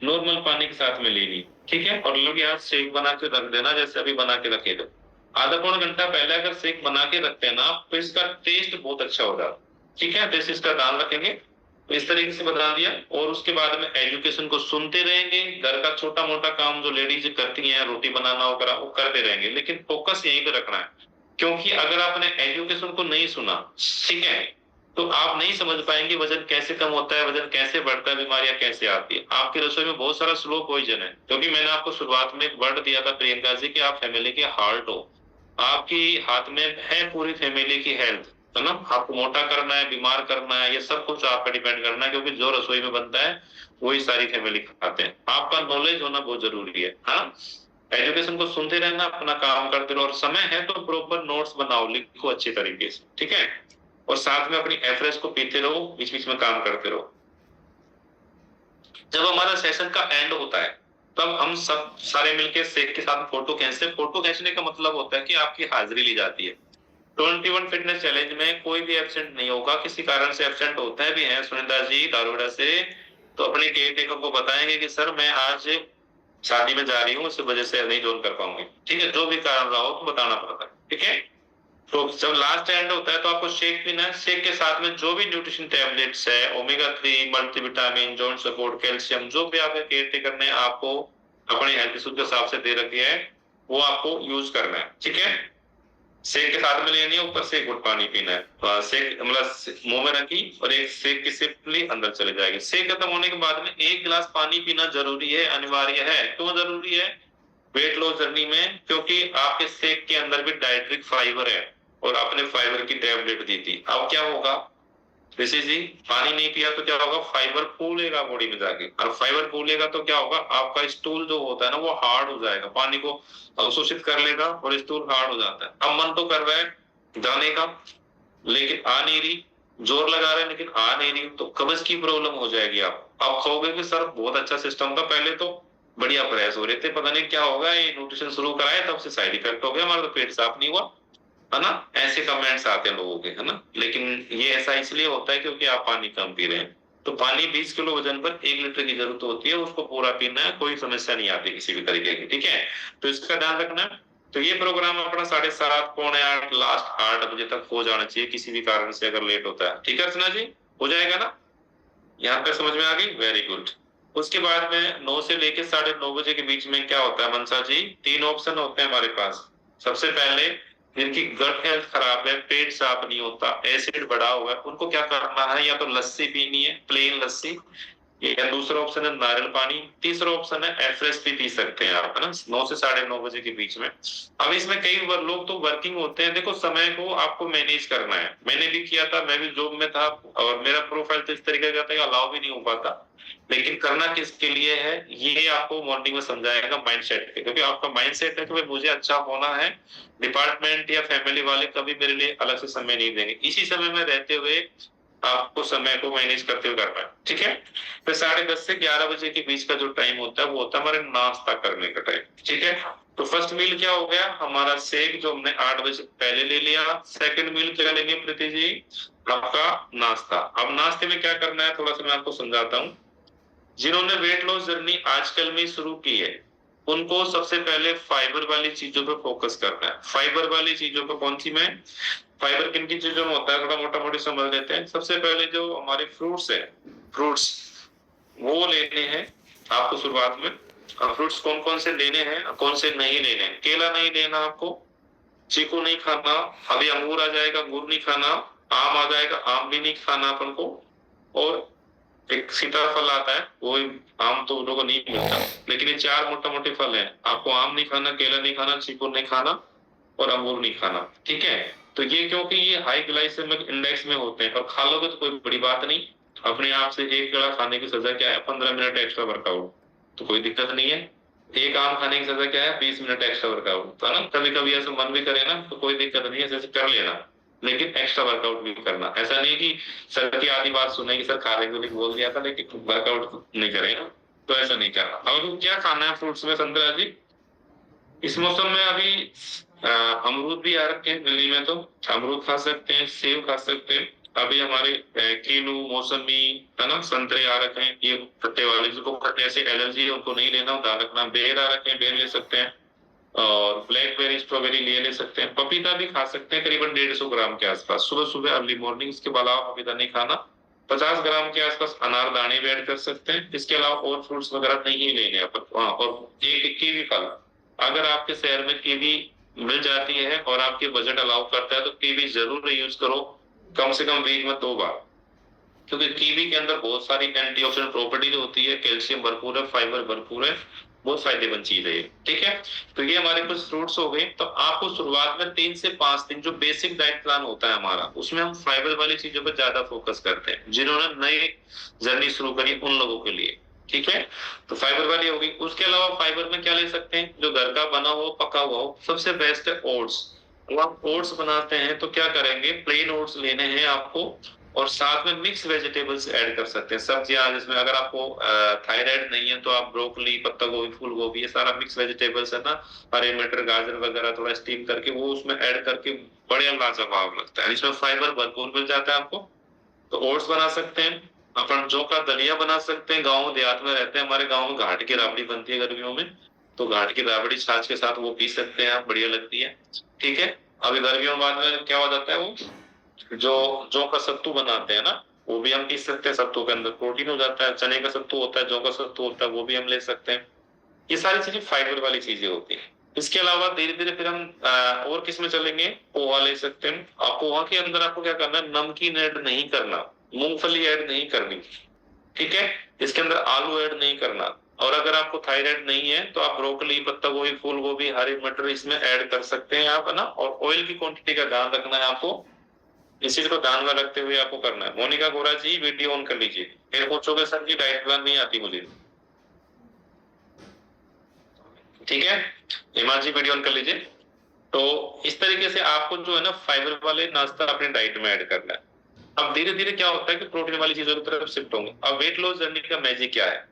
नॉर्मल पानी के साथ में लेनी, ठीक है। और लोग यहाँ शेक बना के रख देना, जैसे अभी बना के रखे थे, आधा पौना घंटा पहले अगर शेक बना के रखते हैं ना तो इसका टेस्ट बहुत अच्छा होगा, ठीक है। तो इसका ध्यान रखेंगे, तो इस तरीके से बता दिया। और उसके बाद में एजुकेशन को सुनते रहेंगे, घर का छोटा मोटा काम जो लेडीज करती हैं, रोटी बनाना वगैरह वो करते रहेंगे, लेकिन फोकस यहीं पे रखना है, क्योंकि अगर आपने एजुकेशन को नहीं सुना, ठीक है, तो आप नहीं समझ पाएंगे वजन कैसे कम होता है, वजन कैसे बढ़ता है, बीमारियां कैसे आती है। आपकी रसोई में बहुत सारा स्लो पॉइजन है, क्योंकि मैंने आपको शुरुआत में एक वर्ड दिया था प्रियंका जी कि आप फैमिली के हार्ट हो। आपकी हाथ में है पूरी फैमिली की हेल्थ, है ना। आपको मोटा करना है, बीमार करना है, ये सब कुछ आप पे डिपेंड करना है, क्योंकि जो रसोई में बनता है वही सारी फैमिली खाते हैं। आपका नॉलेज होना बहुत जरूरी है। हाँ, एजुकेशन को सुनते रहना, अपना काम करते रहो, और समय है तो प्रॉपर नोट्स बनाओ, लिखो अच्छी तरीके से, ठीक है। और साथ में अपनी एफरेस को पीते रहो, बीच बीच में काम करते रहो। जब हमारा सेशन का एंड होता है तब हम सब सारे मिलके शेख के साथ फोटो खींचते हैं। फोटो खींचने का मतलब होता है कि आपकी हाजिरी ली जाती है। 21 फिटनेस चैलेंज में कोई भी एब्सेंट नहीं होगा। किसी कारण से एब्सेंट होते हैं भी हैं सुनिंदा जी दारोड़ा से, तो अपने केयर टेकर को बताएंगे कि सर मैं आज शादी में जा रही हूँ, इस वजह से नहीं ज्वाइन कर पाऊंगी, ठीक है। जो भी कारण रहा हो तो बताना पड़ता है, ठीक है। तो जब लास्ट एंड होता है तो आपको शेक पीना है। शेक के साथ में जो भी न्यूट्रिशन टैबलेट्स है, omega 3, multivitamin, joint support, calcium, जो भी आपके केयर टेकर ने आपको अपने हेल्थ इशू के हिसाब से दे रखे हैं, वो आपको यूज करना है, ठीक है। शेक के साथ में लेनी है, ऊपर से एक घुट पानी पीना है। शेक मतलब मुंह में रखी और एक शेक की सिप ली, अंदर चले जाएगी। शेक खत्म होने के बाद में 1 गिलास पानी पीना जरूरी है, अनिवार्य है। क्यों जरूरी है? वेट लॉस जर्नी में, क्योंकि आपके शेक के अंदर भी डाइट्रिक फाइबर है और आपने फाइबर की टैबलेट दी थी। अब क्या होगा ऋषि जी, पानी नहीं पिया तो क्या होगा? फाइबर फूलेगा बॉडी में जाके, और फाइबर फूलेगा तो क्या होगा? आपका स्टूल जो होता है ना वो हार्ड हो जाएगा, पानी को अवशोषित कर लेगा और स्टूल हार्ड हो जाता है। अब मन तो कर रहा है जाने का, लेकिन आ नहीं रही, जोर लगा रहे हैं लेकिन आ नहीं रही, तो कब्ज की प्रॉब्लम हो जाएगी। आप कहोगे कि सर बहुत अच्छा सिस्टम था, पहले तो बढ़िया प्रयास हो रहे थे, पता नहीं क्या होगा, ये न्यूट्रिशन शुरू कराए तब से साइड इफेक्ट हो गया, हमारा तो पेट साफ नहीं हुआ, है ना। ऐसे कमेंट्स आते हैं लोगों के, है ना। लेकिन ये ऐसा इसलिए होता है क्योंकि आप पानी कम पी रहे हैं। तो पानी 20 किलो वजन पर 1 लीटर की जरूरत होती है, उसको पूरा पीना है, कोई समस्या नहीं आती किसी भी तरीके की, ठीक है। तो इसका ध्यान रखना है। तो ये प्रोग्राम अपना 7:30 पौने 8 लास्ट 8 बजे तक हो जाना चाहिए, किसी भी कारण से अगर लेट होता है, ठीक है अर्चना जी, हो जाएगा ना। यहाँ पे समझ में आ गई, वेरी गुड। उसके बाद में 9 से लेके 9:30 बजे के बीच में क्या होता है मनसा जी? 3 ऑप्शन होते हैं हमारे पास। सबसे पहले जिनकी गट हेल्थ खराब है, पेट साफ नहीं होता, एसिड बढ़ा हुआ है, उनको क्या करना है? या तो लस्सी पीनी है, प्लेन लस्सी, या दूसरा ऑप्शन है नारियल पानी, तीसरा ऑप्शन है एफरेस भी पी सकते हैं आप, है ना, 9 से 9:30 बजे के बीच में। अब इसमें कई लोग तो वर्किंग होते हैं। देखो समय को आपको मैनेज करना है, मैंने भी किया था, मैं भी जॉब में था और मेरा प्रोफाइल तो इस तरीके का था कि अलाउ भी नहीं हो पाता। लेकिन करना किसके लिए है ये आपको मॉर्निंग में समझाएगा, माइंडसेट पे, क्योंकि आपका माइंडसेट है कि भाई मुझे अच्छा होना है, डिपार्टमेंट या फैमिली वाले कभी मेरे लिए अलग से समय नहीं देंगे। इसी समय में रहते हुए आपको समय को मैनेज करते हुए करना है, ठीक है। फिर 10:30 से 11 बजे के बीच का जो टाइम होता है वो होता है हमारे नाश्ता करने का टाइम, ठीक है। तो फर्स्ट मील क्या हो गया हमारा? शेक, जो हमने 8 बजे पहले ले लिया। सेकंड मील क्या लेंगे प्रीति जी? आपका नाश्ता। अब नाश्ते में क्या करना है थोड़ा सा मैं आपको समझाता हूँ। जिन्होंने वेट लॉस जर्नी आजकल में शुरू की है उनको सबसे पहले फाइबर वाली चीजों पे फोकस करना है। फाइबर वाली चीजों पे कौन सी? में फाइबर किन किन चीजों में होता है, थोड़ा मोटा मोटी समझ लेते हैं। सबसे पहले जो हमारे फ्रूट्स है, फ्रूट्स वो लेने हैं आपको शुरुआत में। फ्रूट्स कौन कौन से लेने हैं, कौन से नहीं लेने हैं? केला नहीं लेना आपको, चीकू नहीं खाना, अभी अंगूर आ जाएगा, अंगूर नहीं खाना, आम आ जाएगा, आम भी नहीं खाना अपन को, और एक सीताफल आता है, वो आम तो लोगों को नहीं मिलता, लेकिन ये 4 मोटा मोटे फल हैं। आपको आम नहीं खाना, केला नहीं खाना, चीकू नहीं खाना और अंगूर नहीं खाना, ठीक है। तो ये क्योंकि ये हाई ग्लाइसेमिक इंडेक्स में होते हैं, और खा लोगे तो कोई बड़ी बात नहीं। अपने आप से एक केला खाने की सजा क्या है? 15 मिनट एक्स्ट्रा वर्कआउट, तो कोई दिक्कत नहीं है। एक आम खाने की सजा क्या है? 20 मिनट एक्स्ट्रा वर्कआउट, तो ना कभी कभी ऐसा मन भी करे ना तो कोई दिक्कत नहीं है, ऐसे कर लेना, लेकिन एक्स्ट्रा वर्कआउट भी करना। ऐसा नहीं कि सर की आधी बात सुनेगी, सर खा लेंगे बोल दिया था लेकिन वर्कआउट नहीं करेगा, तो ऐसा नहीं करना। अब क्या खाना है फ्रूट्स में संतरा जी? इस मौसम में अभी अमरूद भी आ रखे हैं दिल्ली में, तो अमरूद खा सकते हैं, सेब खा सकते हैं। अभी हमारे कीनू, मौसमी, है ना, संतरे आ रखे हैं, ये खट्टे वाले, जिनको खट्टे से एलर्जी है उनको नहीं लेना, ध्यान रखना। बेर आ रखे हैं, बेर ले सकते हैं, और ब्लैकबेरी, स्ट्रॉबेरी ले सकते हैं। पपीता भी खा सकते हैं करीबन 150 ग्राम के आसपास, सुबह सुबह अर्ली मॉर्निंग। इसके अलावा पपीता नहीं खाना। 50 ग्राम के आसपास अनारदाने भी ऐड कर सकते हैं। इसके अलावा और फ्रूट्स वगैरह नहीं लेने। और एक कीवी फल, अगर आपके शहर में कीवी मिल जाती है और आपके बजट अलाउ करता है तो कीवी जरूर यूज करो। कम से कम वीक में 2 बार, क्योंकि कीवी के अंदर बहुत सारी एंटीऑक्सीडेंट प्रॉपर्टीज होती है, कैल्शियम भरपूर है, फाइबर भरपूर है, बहुत फायदेमंद चीज है ये। ठीक है, तो ये हमारे कुछ फ्रूट्स हो गए। तो आपको शुरुआत में 3 से 5 दिन जो बेसिक डाइट प्लान होता है हमारा, उसमें हम फाइबर वाली चीजों पर ज्यादा फोकस करते हैं, जिन्होंने नई जर्नी शुरू करी उन लोगों के लिए। ठीक है, तो फाइबर वाली होगी। उसके अलावा फाइबर में क्या ले सकते हैं, जो घर का बना हो, पका हुआ हो, सबसे बेस्ट है ओट्स। तो आप ओट्स बनाते हैं तो क्या करेंगे, प्लेन ओट्स लेने हैं आपको, और साथ में मिक्स वेजिटेबल्स ऐड कर सकते हैं, सब्जियां, जिसमें अगर आपको थायराइड नहीं है तो आप ब्रोकली, पत्ता गोभी, फूल गोभी, ये सारा मिक्स वेजिटेबल्स है ना, हरे मटर, गाजर वगैरह थोड़ा स्टीम करके वो उसमें ऐड करके बढ़िया लाजवाब लगता है, इसमें फाइबर भरपूर मिल जाता है आपको। तो ओट्स बना सकते हैं अपन, जौ का दलिया बना सकते हैं। गाँव देहात में रहते हैं, हमारे गाँव में घाट की राबड़ी बनती है गर्मियों में, तो घाट की राबड़ी छाछ के साथ वो पी सकते हैं आप, बढ़िया लगती है। ठीक है, अभी गर्मियों बाद में क्या हो जाता है, वो जो जौ का सत्तू बनाते हैं ना, वो भी हम पी सकते हैं, सत्तू के अंदर प्रोटीन हो जाता है। चने का सत्तू होता है, जौ का सत्तू होता है, वो भी हम ले सकते हैं। ये सारी चीजें फाइबर वाली चीजें होती हैं। इसके अलावा धीरे धीरे फिर हम और किस में चलेंगे, पोहा ले सकते हैं। आप पोहा के अंदर आपको क्या करना है, नमकीन ऐड नहीं करना, मूंगफली ऐड नहीं करनी। ठीक है, इसके अंदर आलू ऐड नहीं करना। और अगर आपको थायराइड नहीं है तो आप ब्रोकली, पत्ता गोभी, फूल गोभी, हरी मटर इसमें ऐड कर सकते हैं आप, है ना। और ऑयल की क्वांटिटी का ध्यान रखना है आपको, इस चीज को ध्यान में रखते हुए आपको करना है। मोनिका गोरा जी, वीडियो ऑन कर लीजिए, फिर पूछोगे सर जी डाइट प्लान नहीं आती मुझे। ठीक है, हिमांश जी वीडियो ऑन कर लीजिए। तो इस तरीके से आपको जो है ना फाइबर वाले नाश्ता अपने डाइट में ऐड करना है। अब धीरे धीरे क्या होता है कि प्रोटीन वाली चीजों की तरफ शिफ्ट होंगे। अब वेट लॉस जर्नी का मैजिक क्या है,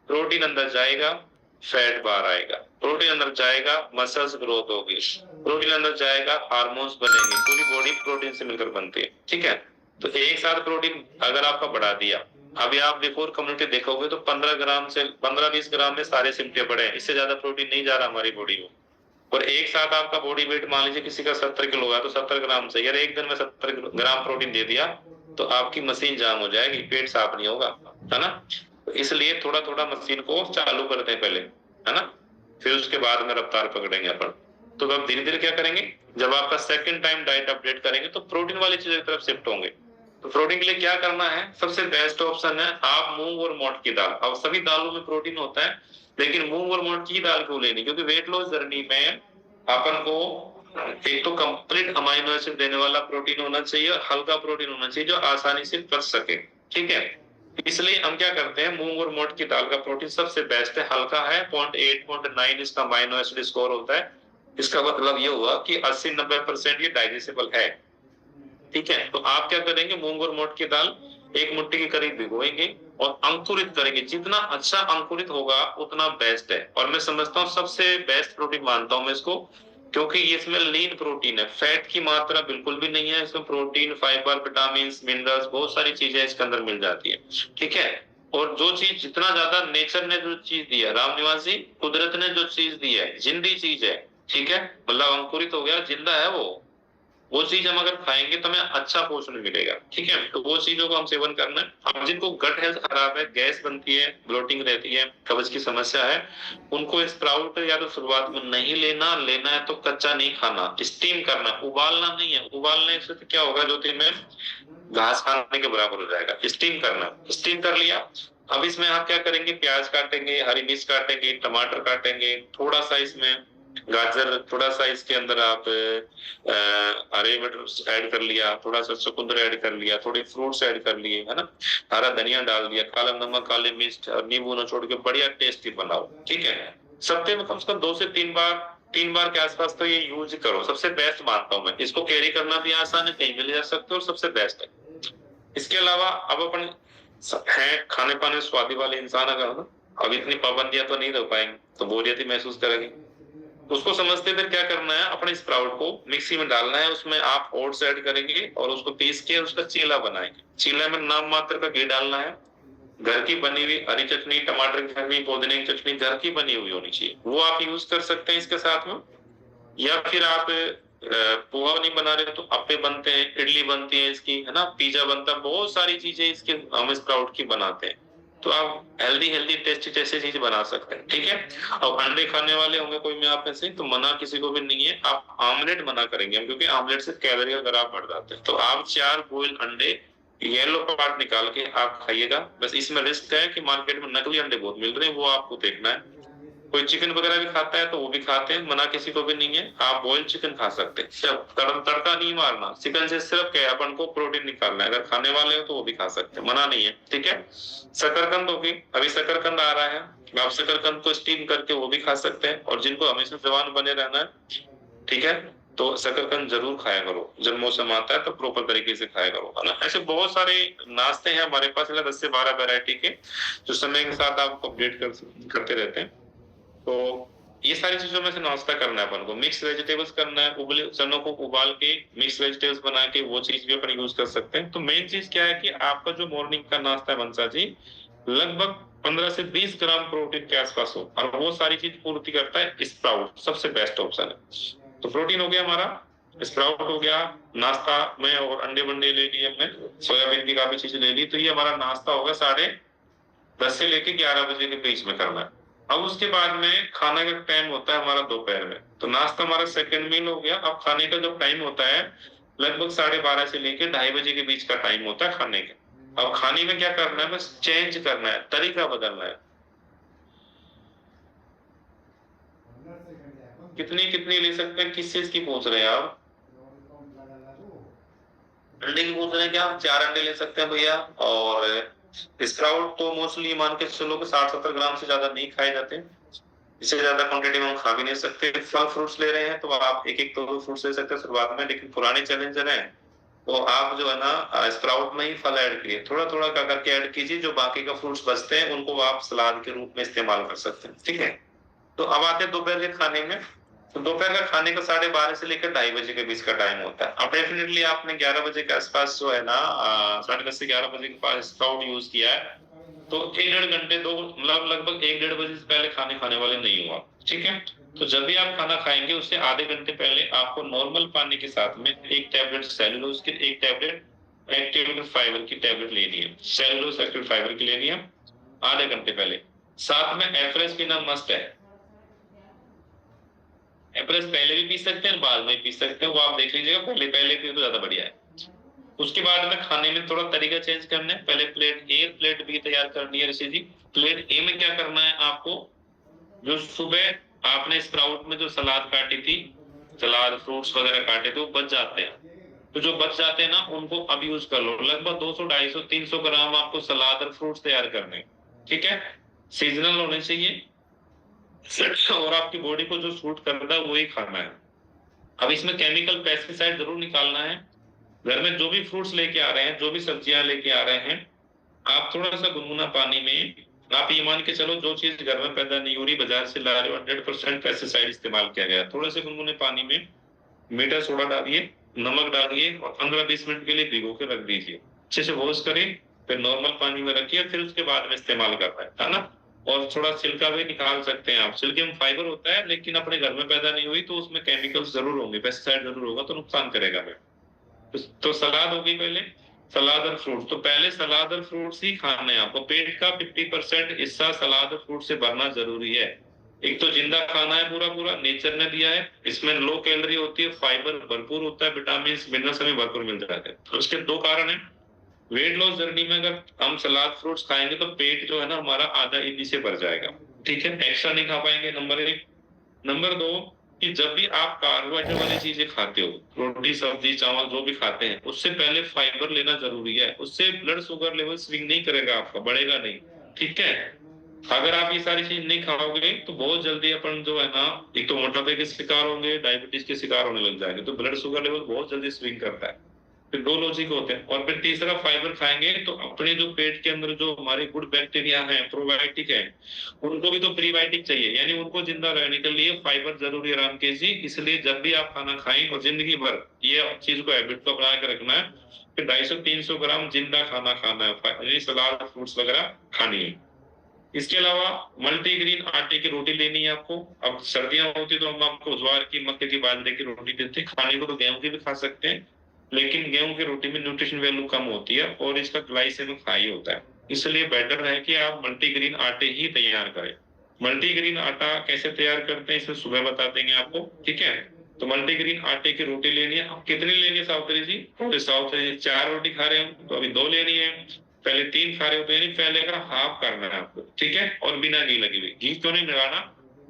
प्रोटीन अंदर जाएगा, फैट बाहर आएगा, प्रोटीन अंदर जाएगा, मसल्स ग्रोथ होगी, प्रोटीन अंदर जाएगा, हार्मोन्स बनेंगे, पूरी बॉडी प्रोटीन से मिलकर बनती है। ठीक है, तो एक साथ प्रोटीन अगर आपका बढ़ा दिया, अभी आप बिफोर कम्युनिटी देखोगे तो 15 ग्राम से 15-20 ग्राम में सारे सिमटे पड़े हैं, इससे ज्यादा प्रोटीन नहीं जा रहा हमारी बॉडी में। और एक साथ आपका बॉडी वेट मान लीजिए किसी का 70 किलो है तो 70 ग्राम से, यार एक दिन में 70 ग्राम प्रोटीन दे दिया तो आपकी मशीन जाम हो जाएगी, पेट साफ नहीं होगा, है ना। तो इसलिए थोड़ा थोड़ा मशीन को चालू करते हैं पहले, है ना, फिर उसके बाद में रफ्तार पकड़ेंगे अपन। तो अब धीरे धीरे क्या करेंगे, जब आपका सेकंड टाइम डाइट अपडेट करेंगे तो प्रोटीन वाली चीजों की तरफ शिफ्ट होंगे। तो प्रोटीन के लिए क्या करना है, सबसे बेस्ट ऑप्शन है आप मूंग और मोट की दाल। अब सभी दालों में प्रोटीन होता है, लेकिन मूंग और मोट की दाल क्यों लेनी, क्योंकि वेट लॉस जर्नी में अपन को एक तो कंप्लीट अमाइनो एसिड देने वाला प्रोटीन होना चाहिए और हल्का प्रोटीन होना चाहिए जो आसानी से पच सके। ठीक है, इसलिए हम क्या करते हैं, मूंग और मोट की दाल का प्रोटीन सबसे बेस्ट है, हल्का है, 0.8 0.9 इसका अमाइनो एसिड स्कोर होता है। इसका मतलब ये हुआ कि 80-90% ये डाइजेस्टेबल है। ठीक है, तो आप क्या करेंगे, मूंग और मोट की दाल एक मुट्ठी के करीब भिगोएंगे और अंकुरित करेंगे। जितना अच्छा अंकुरित होगा उतना बेस्ट है, और मैं समझता हूँ सबसे बेस्ट प्रोटीन मानता हूँ मैं इसको, क्योंकि इसमें लीन प्रोटीन है, फैट की मात्रा बिल्कुल भी नहीं है इसमें। प्रोटीन, फाइबर, विटामिन, मिनरल्स, बहुत सारी चीजें इसके अंदर मिल जाती है। ठीक है, और जो चीज जितना ज्यादा नेचर ने जो चीज दी है, राम निवास जी, कुदरत ने जो चीज दी है, जिंदी चीज है। ठीक है, मतलब अंकुरित हो गया, जिंदा है वो चीज हम अगर खाएंगे तो हमें अच्छा पोषण मिलेगा। ठीक है, तो वो चीजों को हम सेवन करना है। अब जिनको गट हेल्थ खराब है, गैस बनती है, ब्लोटिंग रहती है, कब्ज की समस्या है, उनको स्प्राउट या तो शुरुआत में नहीं लेना, लेना है तो कच्चा नहीं खाना, स्टीम करना, उबालना नहीं है। उबालने से तो क्या होगा, ज्योति में घास खाने के बराबर हो जाएगा। स्टीम करना, स्टीम कर लिया। अब इसमें आप क्या करेंगे, प्याज काटेंगे, हरी मिर्च काटेंगे, टमाटर काटेंगे, थोड़ा सा इसमें गाजर, थोड़ा सा इसके अंदर आप हरे मटर ऐड कर लिया, थोड़ा सा चुकंदर ऐड कर लिया, थोड़े फ्रूट्स ऐड कर लिए, है ना, हरा धनिया डाल दिया, काला नमक, काले मिर्च और नींबू निचोड़ के बढ़िया टेस्टी बनाओ। ठीक है, सप्ताह में कम से कम 2 से 3 बार के आसपास तो ये यूज करो, सबसे बेस्ट मानता हूं मैं। इसको कैरी करना भी आसान है, कहीं भी ले जा सकते हो और सबसे बेस्ट है। इसके अलावा अब अपन है खाने पाने स्वादी वाले इंसान, अगर अब इतनी पाबंदियां तो नहीं रह पाएंगे तो बोरियत ही महसूस करेंगे। उसको समझते फिर क्या करना है, अपने स्प्राउट को मिक्सी में डालना है, उसमें आप ओट्स ऐड करेंगे और उसको पीस के उसका चीला बनाएंगे। चीला में नाम मात्र का घी डालना है, घर की बनी हुई हरी चटनी, टमाटर की चटनी, पुदीने की चटनी घर की बनी हुई होनी चाहिए, वो आप यूज कर सकते हैं इसके साथ में। या फिर आप पोहा नहीं बना रहे तो अप्पे बनते हैं, इडली बनती है इसकी, है ना, पिज्जा बनता है, बहुत सारी चीजें इसके हम स्प्राउट की बनाते हैं। तो आप हेल्दी हेल्दी टेस्टी टेस्टी चीज बना सकते हैं, ठीक है। अब अंडे खाने वाले होंगे कोई में आप में से, तो मना किसी को भी नहीं है, आप आमलेट मना करेंगे हम, क्योंकि आमलेट से कैलोरी वगैरह आप बढ़ जाते हैं। तो आप 4 बॉइल अंडे येलो पार्ट निकाल के आप खाइएगा। बस इसमें रिस्क है कि मार्केट में नकली अंडे बहुत मिल रहे हैं, वो आपको देखना है। कोई चिकन वगैरह भी खाता है तो वो भी खाते हैं, मना किसी को भी नहीं है। आप बॉइल्ड चिकन खा सकते हैं, सिर्फ तड़का नहीं मारना। चिकन से सिर्फ क्या है, अपन को प्रोटीन निकालना है। अगर खाने वाले हो तो वो भी खा सकते हैं, मना नहीं है, ठीक है। शकरकंद होगी, अभी शकरकंद आ रहा है, आप शकरकंद को स्टीम करके वो भी खा सकते हैं। और जिनको हमेशा जवान बने रहना है, ठीक है, तो शकरकंद जरूर खाया करो। जब मौसम आता है तो प्रॉपर तरीके से खाया करो, है ना। ऐसे बहुत सारे नाश्ते हैं हमारे पास, 10 से 12 वैरायटी के, जो समय के साथ आपको अपडेट करते रहते हैं। तो ये सारी चीजों में से नाश्ता करना है अपन को। मिक्स वेजिटेबल्स करना है, उबले चनों को उबाल के मिक्स वेजिटेबल्स बना के वो चीज भी अपन यूज कर सकते हैं। तो मेन चीज क्या है कि आपका जो मॉर्निंग का नाश्ता है बंसा जी, लगभग 15 से 20 ग्राम प्रोटीन के आसपास हो, और वो सारी चीज पूर्ति करता है स्प्राउट, सबसे बेस्ट ऑप्शन है। तो प्रोटीन हो गया हमारा, स्प्राउट हो गया नाश्ता में, और अंडे बंडे ले लिए हमने, सोयाबीन की काफी चीजें ले ली। तो ये हमारा नाश्ता होगा 10:30 से लेके 11 बजे के बीच में करना है। अब उसके बाद में खाने का टाइम होता है हमारा दोपहर में। तो नाश्ता हमारा सेकंड मील हो गया। अब खाने का जो टाइम होता है लगभग 12:30 से लेके 2:30 बजे के बीच का टाइम होता है खाने का। अब खाने में क्या करना है, बस चेंज करना है, तरीका बदलना है। कितनी कितनी ले सकते हैं, किस चीज की पूछ रहे हैं आप? अंडे की पूछ रहे हैं क्या? 4 अंडे ले सकते हैं भैया। और स्प्राउट तो मोस्टली मान के चलो कि 60-70 ग्राम से ज्यादा नहीं खाए जाते, इससे ज्यादा क्वांटिटी में हम खा भी नहीं सकते। फल फ्रूट्स ले रहे हैं तो आप एक तो फ्रूट्स ले सकते हैं शुरुआत में, लेकिन पुराने चैलेंजर हैं तो आप जो है ना स्प्राउट में ही फल ऐड कीजिए, थोड़ा थोड़ा करके ऐड कीजिए। जो बाकी का फ्रूट्स बचते हैं उनको आप सलाद के रूप में इस्तेमाल कर सकते हैं, ठीक है। तो अब आते हैं दोपहर के खाने में। तो दोपहर का खाने का 12:30 से लेकर 2:30 बजे के बीच का टाइम होता है। अब डेफिनेटली आपने 11 बजे के आसपास जो है ना 10:30 से 11 बजे के पास स्प्राउट यूज किया है, तो 1-1.5 घंटे लगभग 1-1.5 बजे से पहले खाने वाले नहीं हुआ, ठीक है। तो जब भी आप खाना खाएंगे उससे आधे घंटे पहले आपको नॉर्मल पानी के साथ में 1 टैबलेट सेलुलोज की, 1 टैबलेट एक्टिव फाइबर की टैबलेट लेनी है, सेलुलोज एक्टिव फाइबर की लेनी है आधे घंटे पहले। साथ में एफरेस पीना मस्ट है। एफरेस पहले भी पी सकते हैं, बाद में पी सकते हैं, वो आप देख लीजिएगा, पहले पिए तो ज्यादा बढ़िया है। उसके बाद में खाने में थोड़ा तरीका चेंज करना है। पहले प्लेट ए प्लेट बी तैयार करनी है ऋषि जी। प्लेट ए में क्या करना है आपको, जो सुबह आपने स्प्राउट में जो सलाद काटी थी, सलाद फ्रूट्स वगैरह काटे थे, वो बच जाते हैं। तो जो बच जाते हैं ना उनको अब यूज कर लो। लगभग 200, 250, 300 ग्राम आपको सलाद और फ्रूट्स तैयार करने, ठीक है। सीजनल होने चाहिए और आपकी बॉडी को जो सूट करता है वही खाना है। अब इसमें केमिकल पेस्टिसाइड जरूर निकालना है। घर में जो भी फ्रूट्स लेके आ रहे हैं, जो भी सब्जियां लेके आ रहे हैं, आप थोड़ा सा गुनगुना पानी में, आप ये मान के चलो जो चीज घर में पैदा नहीं हो रही बाजार से ला रहे हो, 100% पेस्टिसाइड इस्तेमाल किया गया, थोड़े से गुनगुने पानी में मीठा सोडा डालिए, नमक डालिए और 15-20 मिनट के लिए भिगो के रख दीजिए। अच्छे से वॉश करें, फिर नॉर्मल पानी में रखिए, फिर उसके बाद में इस्तेमाल करना है ना। और थोड़ा छिलका भी निकाल सकते हैं आप। छिलके में फाइबर होता है, लेकिन अपने घर में पैदा नहीं हुई तो उसमें केमिकल्स जरूर होंगे, पेस्टिसाइड जरूर होगा, तो नुकसान करेगा हमें। तो सलाद होगी पहले, सलाद और फ्रूट। तो पहले सलाद और फ्रूट्स ही खाने हैं आपको। पेट का 50% हिस्सा सलाद और फ्रूट से भरना जरूरी है। एक तो जिंदा खाना है पूरा पूरा, नेचर ने दिया है, इसमें लो कैलोरी होती है, फाइबर भरपूर होता है, विटामिन मिनरल्स हमें भरपूर मिल जाते हैं। तो उसके 2 कारण है। वेट लॉस जर्नी में अगर हम सलाद फ्रूट्स खाएंगे तो पेट जो है ना हमारा आधा इजी से भर जाएगा, ठीक है, एक्स्ट्रा नहीं खा पाएंगे, नंबर 1। नंबर 2 कि जब भी आप कार्बोहाइड्रेट वाली चीजें खाते हो, रोटी सब्जी चावल जो भी खाते हैं, उससे पहले फाइबर लेना जरूरी है। उससे ब्लड शुगर लेवल स्विंग नहीं करेगा आपका, बढ़ेगा नहीं, ठीक है। अगर आप ये सारी चीज नहीं खाओगे तो बहुत जल्दी अपन जो है ना, एक तो मोटापे के शिकार होंगे, डायबिटीज के शिकार होने लग जाएंगे। तो ब्लड शुगर लेवल बहुत जल्दी स्विंग करता है। फिर 2 लॉजिक होते हैं। और फिर तीसरा, फाइबर खाएंगे तो अपने जो पेट के अंदर जो हमारे गुड बैक्टीरिया हैं, प्रोबायोटिक है, उनको भी तो प्रीबायोटिक चाहिए, यानी उनको जिंदा रहने के लिए फाइबर जरूरी है राम के जी। इसलिए जब भी आप खाना खाएं और जिंदगी भर ये चीज को हैबिट को बना के रखना है, फिर 250-300 ग्राम जिंदा खाना खाना है, सलाद फ्रूट्स वगैरह खानी है। इसके अलावा मल्टीग्रेन आटे की रोटी लेनी है आपको। अब सर्दियां होती तो हम आपको ज्वार की, मक्के की, बाजरे की रोटी देते हैं। खाने को तो गेहूं की भी खा सकते हैं, लेकिन गेहूं की रोटी में न्यूट्रिशन वैल्यू कम होती है और इसका ग्लाइसेमिक हाई होता है। इसलिए बेटर है कि आप मल्टीग्रेन आटे ही तैयार करें। मल्टीग्रेन आटा कैसे तैयार करते हैं इसमें सुबह बता देंगे आपको, ठीक है। तो मल्टीग्रेन आटे की रोटी लेनी है। अब कितनी लेनी है सावित्री जी? तो सावित्री जी 4 रोटी खा रहे हैं तो अभी 2 लेनी है, पहले 3 खा रहे हो तो यानी पहले का हाफ करना है आपको, ठीक है। और बिना घी लगी हुई, घी क्यों नहीं लगाना?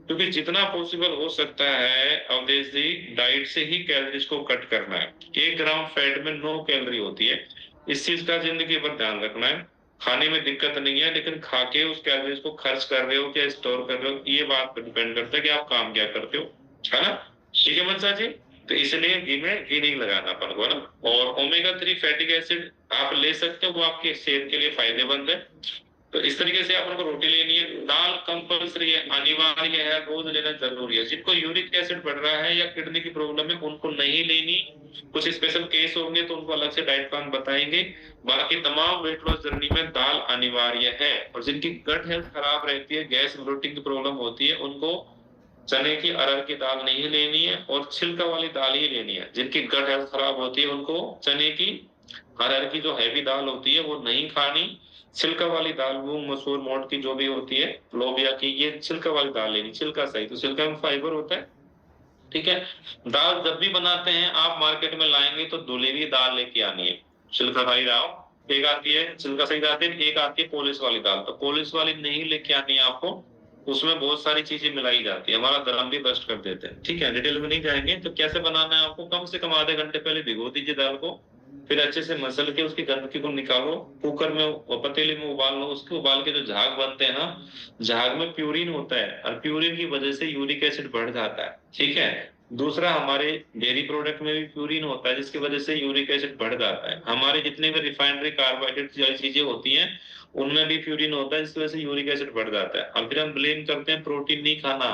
क्योंकि जितना पॉसिबल हो सकता है अवधेश जी डाइट से ही कैलोरीज को कट करना है। 1 ग्राम फैट में 9 कैलोरी होती है। इस चीज का जिंदगी भर ध्यान रखना है। खाने में दिक्कत नहीं है, लेकिन खा के उस कैलोरीज को खर्च कर रहे हो क्या स्टोर कर रहे हो, ये बात पर डिपेंड करता है कि आप काम क्या करते हो, है ना। ठीक है मनसा जी। तो इसलिए घी में घी नहीं लगाना अपन को ना। और ओमेगा 3 फैटिक एसिड आप ले सकते हो, वो आपकी सेहत के लिए फायदेमंद है। तो इस तरीके से अपन को रोटी लेनी है। दाल कंपल्सरी है, अनिवार्य है, रोज लेना जरूरी है। जिनको यूरिक एसिड बढ़ रहा है या किडनी की प्रॉब्लम है उनको नहीं लेनी। कुछ स्पेशल केस होंगे तो उनको अलग से डाइट प्लान बताएंगे। बाकी तमाम वेट लॉस जर्नी में दाल अनिवार्य है। और जिनकी गट हेल्थ खराब रहती है, गैस ब्लोटिंग की प्रॉब्लम होती है, उनको चने की अरहर की दाल नहीं लेनी है और छिलका वाली दाल ही लेनी है। जिनकी गट हेल्थ खराब होती है उनको चने की अरहर की जो हैवी दाल होती है वो नहीं खानी। छिलका वाली दाल मूंग मसूर मोट की जो भी होती है, लोबिया की, ये छिलका वाली दाल लेनी। छिलका सही, तो छिलका में फाइबर होता है, ठीक है। दाल जब भी बनाते हैं आप मार्केट में लाएंगे तो धुली हुई दाल लेके आनी है। छिलका खाई रहा एक आती है छिलका सही आती है, एक आती है पॉलिश वाली दाल। तो पॉलिश वाली नहीं लेके आनी है आपको, उसमें बहुत सारी चीजें मिलाई जाती है, हमारा धर्म भी बस्ट कर देते हैं, ठीक है। डिटेल में नहीं जाएंगे। तो कैसे बनाना है आपको, कम से कम आधे घंटे पहले भिगो दीजिए दाल को, फिर अच्छे से मसल के उसकी गंदगी को निकालो, कुकर में पतीले में उबाल लो। उसके उबाल के जो झाग बनते हैं ना, झाग में प्यूरिन होता है और प्यूरिन की वजह से यूरिक एसिड बढ़ जाता है, ठीक है। दूसरा, हमारे डेयरी प्रोडक्ट में भी प्यूरिन होता है जिसकी वजह से यूरिक एसिड बढ़ जाता है। हमारे जितने भी रिफाइनरी कार्बोहाइड्रेट वाली चीजें होती हैं उनमें भी प्यूरिन होता है जिसकी वजह से यूरिक एसिड बढ़ जाता है। अब फिर हम ब्लेम करते हैं प्रोटीन नहीं खाना।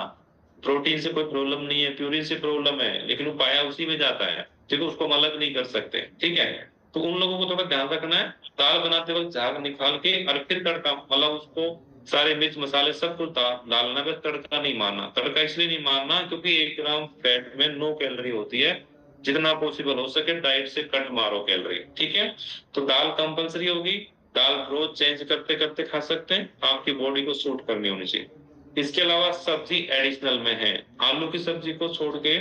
प्रोटीन से कोई प्रॉब्लम नहीं है, प्यूरिन से प्रॉब्लम है, लेकिन वो पाया उसी में जाता है, ठीक है। उसको हम अलग नहीं कर सकते, ठीक है। तो उन लोगों को थोड़ा ध्यान रखना है। दाल बनाते वक्त झाग निकाल के और फिर तड़का, मतलब उसको सारे मिर्च मसाले सब कुछ डालना, बस तड़का नहीं मारना। तड़का इसलिए नहीं मारना क्योंकि 1 ग्राम फैट में 9 कैलोरी होती है। जितना पॉसिबल हो सके डाइट से कट मारो कैलोरी, ठीक है। तो दाल कंपलसरी होगी। दाल रोज चेंज करते करते खा सकते हैं, आपकी बॉडी को सूट करनी होनी चाहिए। इसके अलावा सब्जी एडिशनल में है। आलू की सब्जी को छोड़ के,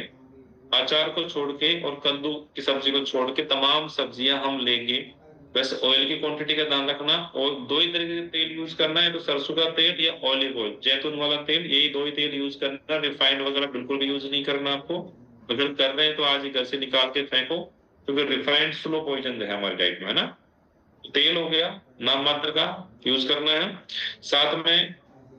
अचार को छोड़ के और कद्दू की सब्जी को छोड़ के तमाम सब्जियां हम लेंगे। वैसे ऑयल की क्वांटिटी का ध्यान रखना। और 2 ही तरीके के तेल यूज करना है, तो सरसों का तेल या ऑलिव ऑयल, जैतून वाला तेल, यही 2 ही तेल यूज करना। रिफाइंड वगैरह बिल्कुल भी यूज नहीं करना आपको। अगर कर रहे हैं तो आज ही घर से निकाल के फेंको, क्योंकि रिफाइंड स्लो पॉइजन है हमारी डाइट में, है ना। तेल हो गया नाम मात्र का यूज करना है। साथ में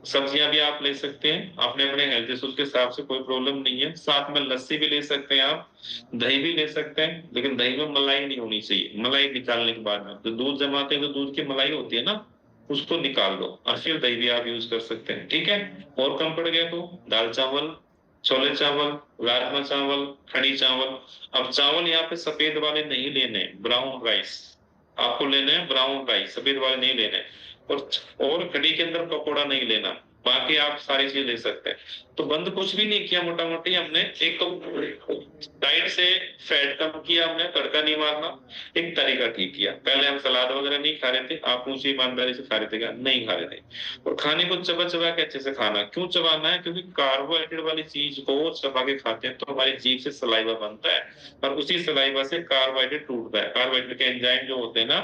सब्जियां भी आप ले सकते हैं अपने अपने हेल्थ इश्यूज के हिसाब से, कोई प्रॉब्लम नहीं है। साथ में लस्सी भी ले सकते हैं आप, दही भी ले सकते हैं, लेकिन दही में मलाई नहीं होनी चाहिए। मलाई निकालने के बाद जो दूध जमाते हैं तो दूध की मलाई होती है ना, उसको निकाल दो और फिर दही भी आप यूज कर सकते हैं, ठीक है। और कम पड़ गया तो दाल चावल, छोले चावल, राजमा चावल, कढ़ी चावल। अब चावल यहाँ पे सफेद वाले नहीं लेने, ब्राउन राइस आपको लेने हैं, ब्राउन राइस, सफेद वाले नहीं लेने। और कढ़ी के अंदर पकौड़ा नहीं लेना, बाकी आप सारी चीज ले सकते हैं। तो बंद कुछ भी नहीं किया, मोटा मोटी हमने एक तो डाइट से फैट कम किया, हमने तड़का नहीं मारना, एक तरीका ठीक किया। पहले हम सलाद वगैरह नहीं खा रहे थे, आप मुझे ईमानदारी से खा रहे थे क्या? नहीं खा रहे थे। और खाने को चबा चबा के अच्छे से खाना। क्यों चबाना है? क्योंकि कार्बोहाइड्रेट वाली चीज को चबा के खाते हैं तो हमारी जीभ से सलाइवा बनता है और उसी सलाइवा से कार्बोहाइड्रेट टूटता है। कार्बोहाइड्रेट के एंजाइम जो होते हैं ना,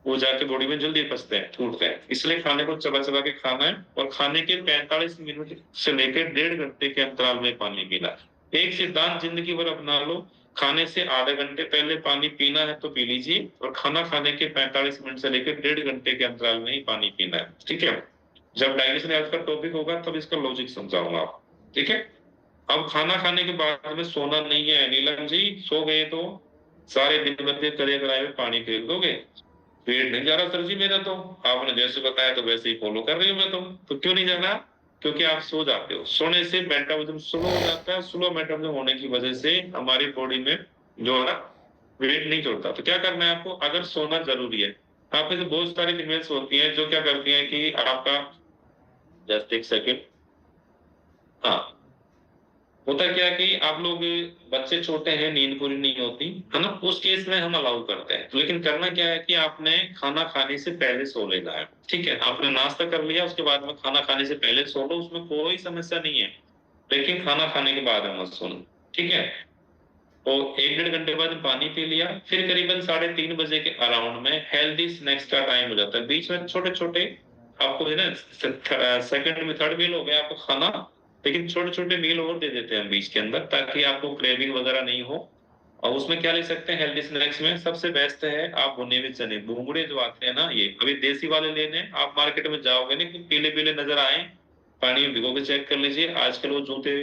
वो जाके बॉडी में जल्दी फंसते हैं, टूटते हैं। इसलिए खाने को चबा चबा के खाना है। और खाने के 45 मिनट से लेकर 1.5 घंटे के अंतराल में पानी पीना। एक सिद्धांत जिंदगी भर अपना लो, खाने से आधे घंटे पहले पानी पीना है तो पी लीजिए, और खाना खाने के 45 मिनट से लेकर 1.5 घंटे के अंतराल में ही पानी पीना है, ठीक है। जब डाइजेशन हेल्थ का टॉपिक होगा तब इसका लॉजिक समझाऊंगा आप, ठीक है। अब खाना खाने के बाद में सोना नहीं है नीलम जी। सो गए तो सारे दिन भर के करे कराए में पानी फेंक दोगे। पेट नहीं जा रहा सर जी मेरा, तो आपने जैसे बताया तो वैसे ही फॉलो कर रही हूँ मैं। तो क्यों नहीं जा रहा? क्योंकि आप सो जाते हो। सोने से मेटाबॉलिज्म स्लो हो जाता है। स्लो मेटाबॉलिज्म होने की वजह से हमारी बॉडी में जो है ना, वेट नहीं चढ़ता। तो क्या करना है आपको? अगर सोना जरूरी है, आप में से बहुत सारी फीमेल्स होती हैं जो क्या करती हैं कि आपका, जस्ट एक सेकेंड, हाँ, होता क्या कि आप लोग, बच्चे छोटे हैं, नींद पूरी नहीं होती है ना, उस केस में हम अलाउ करते हैं। तो लेकिन करना क्या है कि आपने खाना खाने से पहले सो लेना है, ठीक है। आपने नाश्ता कर लिया, उसके बाद में खाना खाने से पहले सो लो, उसमें कोई समस्या नहीं है। लेकिन खाना खाने के बाद में मत सोना, ठीक है। तो 1 डेढ़ घंटे बाद पानी पी लिया, फिर करीबन 3:30 बजे के अराउंड में हेल्दी स्नैक्स का टाइम हो जाता है। बीच में छोटे छोटे आपको है ना, सेकंड में थर्ड मील हो गया आपको खाना, लेकिन छोटे छोटे मील और दे देते हैं बीच के अंदर, ताकि आपको क्रेविंग वगैरह नहीं हो। और उसमें क्या ले सकते हैं हेल्दी स्नैक्स में, सबसे बेस्ट है आप भुने हुए चने, भुंगड़े जो आते हैं ना, ये अभी देसी वाले लेने। आप मार्केट में जाओगे ना कि पीले पीले नजर आए, पानी में भिगो के चेक कर लीजिए। आजकल वो जूते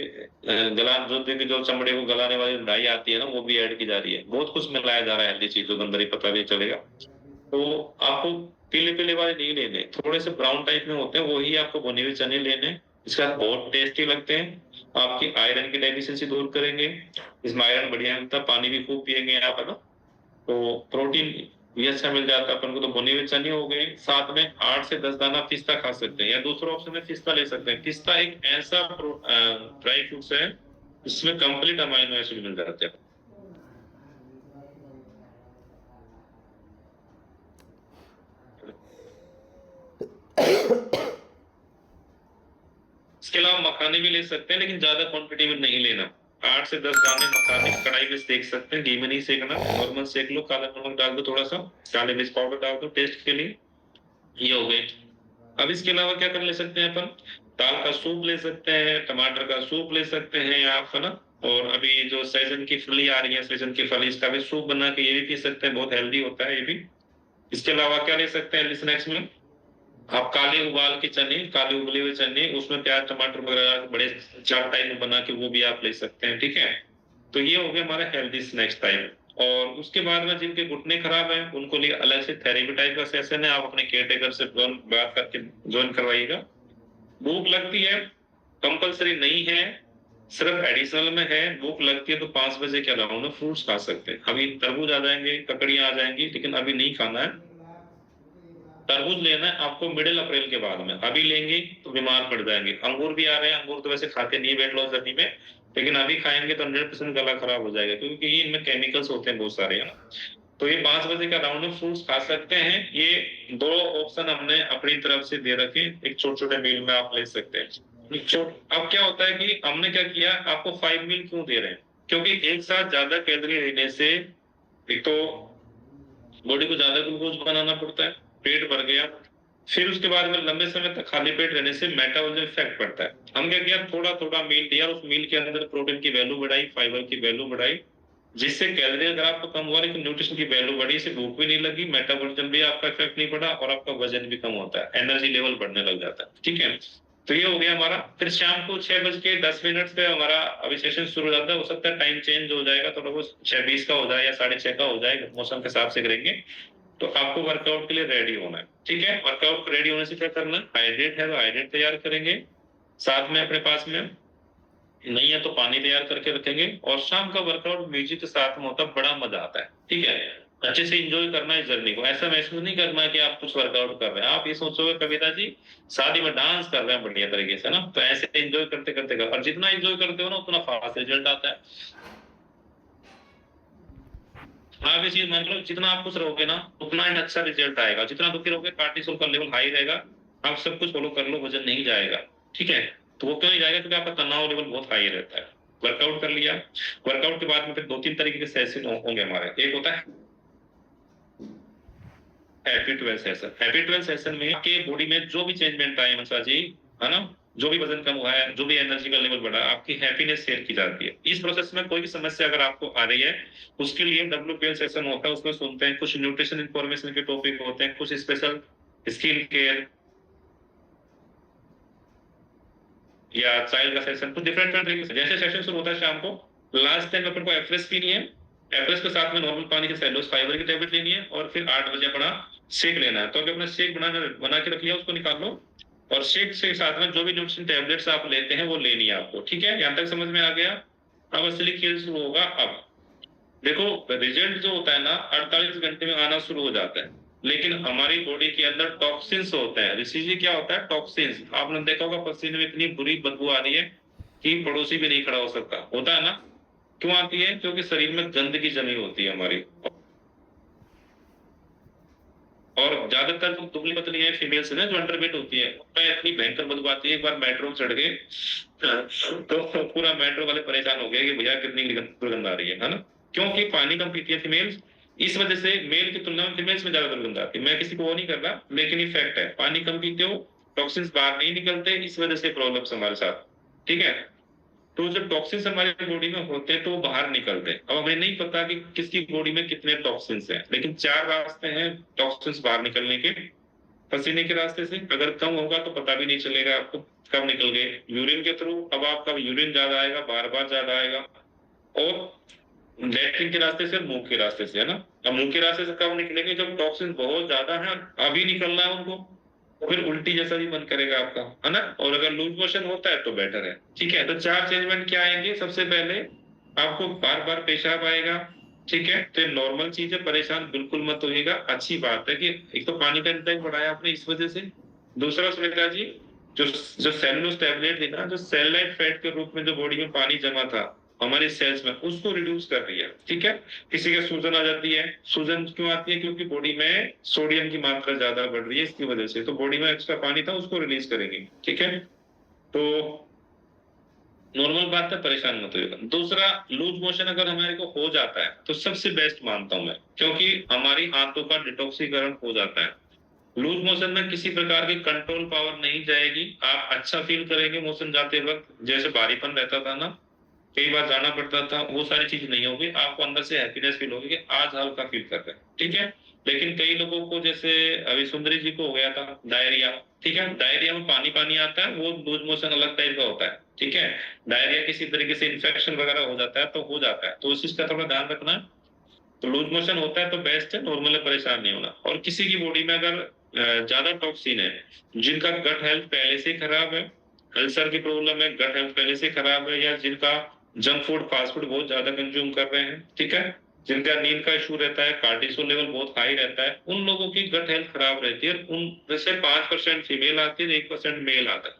जूते की जो चमड़े को गलाने वाली डाई आती है ना, वो भी ऐड की जा रही है। बहुत कुछ मिलाया जा रहा है हेल्दी चीजों के अंदर, ही पता भी चलेगा। तो आपको पीले पीले वाले नहीं लेने, थोड़े से ब्राउन टाइप में होते हैं, वही आपको भुने हुए चने लेने। इसका बहुत टेस्टी लगते हैं, आपकी आयरन की डेफिशिएंसी दूर करेंगे। इसमें आयरन बढ़िया मिलता है, पानी भी खूब पियेंगे आप, है ना। तो प्रोटीन भी अच्छा मिल जाता है अपन को। तो भुने हुए चने हो गए, साथ में 8 से 10 दाना पिस्ता खा सकते हैं, या दूसरा ऑप्शन है पिस्ता ले सकते हैं। पिस्ता एक ऐसा ड्राई फ्रूट्स है, इसमें कंप्लीट अमाइनो एसिड मिल जाते हैं। इसके अलावा मखाने भी ले सकते हैं, लेकिन ज्यादा क्वांटिटी में नहीं लेना। 8 से 10 दाने मखाने कढ़ाई में सेक सकते हैं, घी में नहीं सेकना, नॉर्मल सेक लो, काला नमक डाल दो, थोड़ा सा काले मिर्च पाउडर डाल दो टेस्ट के लिए। ये हो गए। अब इसके अलावा क्या कर ले सकते हैं अपन, दाल का सूप ले सकते हैं, टमाटर का सूप ले सकते हैं आप, है ना। और अभी जो सहजन की फली आ रही है, सहजन की फली, इसका भी सूप बना के ये भी पी सकते हैं, बहुत हेल्दी होता है ये भी। इसके अलावा क्या ले सकते हैं स्नैक्स में, आप काले उबाल के चने, काले उबले हुए चने, उसमें प्याज टमाटर वगैरह बड़े चाट टाइप में बना के वो भी आप ले सकते हैं, ठीक है। तो ये हो गया हमारा हेल्दी स्नैक्स टाइप। और उसके बाद में जिनके घुटने खराब है, उनको लिए अलग से थेरेपी टाइप का सेशन है, आप अपने केयर टेकर से बात करके ज्वाइन करवाइएगा। भूख लगती है, कंपलसरी नहीं है, सिर्फ एडिशनल में है। भूख लगती है तो 5 बजे के अलाउंड में फ्रूट्स खा सकते हैं। अभी तरबूज आ जाएंगे, ककड़ियां आ जाएंगी, लेकिन अभी नहीं खाना है। तरबूज लेना है आपको मिडिल अप्रैल के बाद में, अभी लेंगे तो बीमार पड़ जाएंगे। अंगूर भी आ रहे हैं, अंगूर तो वैसे खाते नहीं वेट लॉस जर्नी में, लेकिन अभी खाएंगे तो 100% गला खराब हो जाएगा, क्योंकि ये इनमें केमिकल्स होते हैं बहुत सारे, है ना। तो ये 5 बजे का राउंड में फ्रूट्स खा सकते हैं। ये दो ऑप्शन हमने अपनी तरफ से दे रखे, एक छोटे छोटे मील में आप ले सकते हैं। अब क्या होता है कि हमने क्या किया, आपको 5 मील क्यों दे रहे हैं, क्योंकि एक साथ ज्यादा कैलोरी लेने से एक तो बॉडी को ज्यादा ग्लूकोज बनाना पड़ता है, पेट भर गया, फिर उसके बाद में लंबे समय तक खाली पेट रहने से मेटाबॉलिज्म इफेक्ट पड़ता है। हम क्या किया, थोड़ा थोड़ा मील दिया, उस मील के अंदर प्रोटीन की वैल्यू बढ़ाई, फाइबर की वैल्यू बढ़ाई, जिससे कैलोरी अगर आपको कम हुआ, लेकिन न्यूट्रिशन की वैल्यू बढ़ी, से भूख भी नहीं लगी, मेटाबॉलिज्म भी आपका इफेक्ट नहीं पड़ा, और आपका वजन भी कम होता है, एनर्जी लेवल बढ़ने लग जाता है, ठीक है। तो ये हो गया हमारा। फिर शाम को 6:10 पे हमारा अभी सेशन शुरू हो जाता है। हो सकता है टाइम चेंज हो जाएगा, थोड़ा वो 6:20 का हो जाए या 6:30 का हो जाए, मौसम के हिसाब से करेंगे। तो आपको वर्कआउट के लिए रेडी होना है, ठीक है। वर्कआउट रेडी होने से क्या करना है, हाइड्रेट है तो हाइड्रेट तैयार करेंगे, साथ में अपने पास में नहीं है तो पानी तैयार करके रखेंगे। और शाम का वर्कआउट म्यूजिक के साथ में होता है, बड़ा मजा आता है, ठीक है। अच्छे से एंजॉय करना है जर्नी को, ऐसा महसूस नहीं करना है कि आप कुछ वर्कआउट कर रहे हैं। आप ये सोचोगे कविता जी शादी में डांस कर रहे हैं बढ़िया तरीके से ना, तो ऐसे एंजॉय करते करते कर, और जितना एंजॉय करते हो ना उतना फास्ट रिजल्ट आता है। आप ये चीज मान लो, जितना आप खुश रहोगे ना उतना ही अच्छा रिजल्ट आएगा। जितना दुखी रहोगे, कार्टिसोल का लेवल हाई रहेगा। आप सब कुछ फॉलो कर लो, वजन नहीं जाएगा, ठीक है। तो वो क्यों नहीं जाएगा, क्योंकि आपका तनाव लेवल बहुत हाई रहता है। वर्कआउट कर लिया, वर्कआउट के बाद में फिर 2-3 तरीके के सेशन होंगे हमारे। एक होता है हैप्पी 12 सेशन। हैप्पी 12 सेशन में आपके बॉडी में जो भी चेंजमेंट आए मनसा जी, है ना, जो भी वजन कम हुआ है, जो भी एनर्जी का लेवल बढ़ा, आपकी हैप्पीनेस शेयर की जाती है। इस प्रोसेस में कोई भी समस्या अगर आपको आ रही है, उसके लिए WPL सेशन होता है, उसमें सुनते हैं, कुछ न्यूट्रिशन इंफॉर्मेशन के टॉपिक होते हैं, कुछ स्पेशल स्किन केयर या चाइल्ड का सेशन, कुछ डिफरेंट तरीके से। जैसे सेशन शुरू होता है शाम को, लास्ट टाइम अपन को एफरेस पीनी है, एफरेस के साथ में नॉर्मल पानी के सेलोस फाइबर की टेबलेट लेनी है, और फिर 8 बजे अपना शेक लेना है। तो अभी अपना शेक बना के रख लिया, उसको निकाल लो, और शेक से साथ में जो भी न्यूट्रिशन टेबलेट्स आप लेते हैं वो लेनी है आपको, ठीक है। यहाँ तक समझ में आ गया। अब असली खेल शुरू होगा। अब देखो, रिजल्ट जो होता है ना 48 घंटे में आना शुरू हो जाता है, लेकिन हमारी बॉडी के अंदर टॉक्सिन्स होते हैं। ऋषि जी क्या होता है, टॉक्सिन्स। आपने देखा होगा पसीने में इतनी बुरी बदबू आ रही है, कि पड़ोसी भी नहीं खड़ा हो सकता, होता है ना? क्यों आती है? क्योंकि शरीर में गंदगी जमी होती है हमारी। और ज्यादातर जो दुबली पतली है फीमेल्स ना, जो अंडरवेट होती है, उनमें इतनी भयंकर बदबू आती है। एक बार मेट्रो में चढ़ गए तो पूरा मेट्रो वाले परेशान हो गए कि भैया कितनी दुर्गंध आ रही है ना? क्योंकि पानी कम पीती है फीमेल्स। इस वजह से मेल की तुलना में फीमेल्स में ज्यादा दुर्गंध आती है। मैं किसी को वो नहीं कर रहा, लेकिन ये फैक्ट है। पानी कम पीते हो, टॉक्सिन्स बाहर नहीं निकलते, इस वजह से प्रॉब्लम्स हमारे साथ। ठीक है? तो जब टॉक्सिन्स हमारी बॉडी में होते हैं तो वो बाहर निकलते हैं। अब हमें नहीं पता कि किसकी बॉडी में कितने टॉक्सिन्स हैं, लेकिन 4 रास्ते हैं टॉक्सिन्स बाहर निकलने के। पसीने के रास्ते से, अगर कम होगा तो पता भी नहीं चलेगा आपको कब निकल गए। यूरिन के थ्रू, अब आपका यूरिन ज्यादा आएगा, बार बार ज्यादा आएगा। और लैट्रिन के रास्ते से, मुंह के रास्ते से, है ना? अब मुंह के रास्ते से कब निकलेंगे? जब टॉक्सिन बहुत ज्यादा है, अभी निकलना है उनको, फिर उल्टी जैसा भी मन करेगा आपका, है ना? और अगर लूज मोशन होता है तो बेटर है। ठीक है? तो 4 चेंजमेंट क्या आएंगे? सबसे पहले आपको बार बार पेशाब आएगा। ठीक है? तो नॉर्मल चीज है, परेशान बिल्कुल मत होइएगा। अच्छी बात है कि एक तो पानी का इंटेक बढ़ाया आपने इस वजह से। दूसरा सुनीता जी, जो जो सेलुलोज टैबलेट थी ना, जो सेलुलाइट फैट के रूप में जो बॉडी में पानी जमा था हमारे सेल्स में, उसको रिड्यूस कर रही है। ठीक है? किसी के सूजन आ जाती है। सूजन क्यों आती है? क्योंकि बॉडी में सोडियम की मात्रा ज्यादा बढ़ रही है, इसकी वजह से। तो बॉडी में एक्स्ट्रा पानी था, उसको रिलीज करेंगे। ठीक है? तो नॉर्मल बात है, परेशान मत होइएगा। दूसरा, लूज मोशन अगर हमारे को हो जाता है तो सबसे बेस्ट मानता हूं मैं, क्योंकि हमारी आंतों का डिटॉक्सीकरण हो जाता है। लूज मोशन में किसी प्रकार की कंट्रोल पावर नहीं जाएगी। आप अच्छा फील करेंगे मोशन जाते वक्त, जैसे भारीपन रहता था ना, कई बार जाना पड़ता था, वो सारी चीज नहीं होगी। आपको अंदर से हैप्पीनेस फील होगी कि आज हल्का फील कर रहे हैं। ठीक है? लेकिन कई लोगों को, जैसे अभी सुंदरी जी को हो गया था डायरिया। ठीक है? डायरिया में पानी पानी आता है, वो लूज मोशन अलग टाइप का होता है। ठीक है? डायरिया किसी तरीके से इन्फेक्शन वगैरह हो जाता है तो हो जाता है, तो उस चीज का थोड़ा ध्यान रखना। तो लूज मोशन होता है तो बेस्ट है, नॉर्मल है, परेशान नहीं होना। और किसी की बॉडी में अगर ज्यादा टॉक्सिन है, जिनका गट हेल्थ पहले से खराब है, अल्सर की प्रॉब्लम है, गट हेल्थ पहले से खराब है, या जिनका जंक फूड फास्ट फूड बहुत ज्यादा कंज्यूम कर रहे हैं, ठीक है, जिनका नींद का इशू रहता है, कार्टिसोल लेवल बहुत हाई रहता है, उन लोगों की गट हेल्थ खराब रहती है। उन जैसे 5% फीमेल आती है, 1% मेल आता है।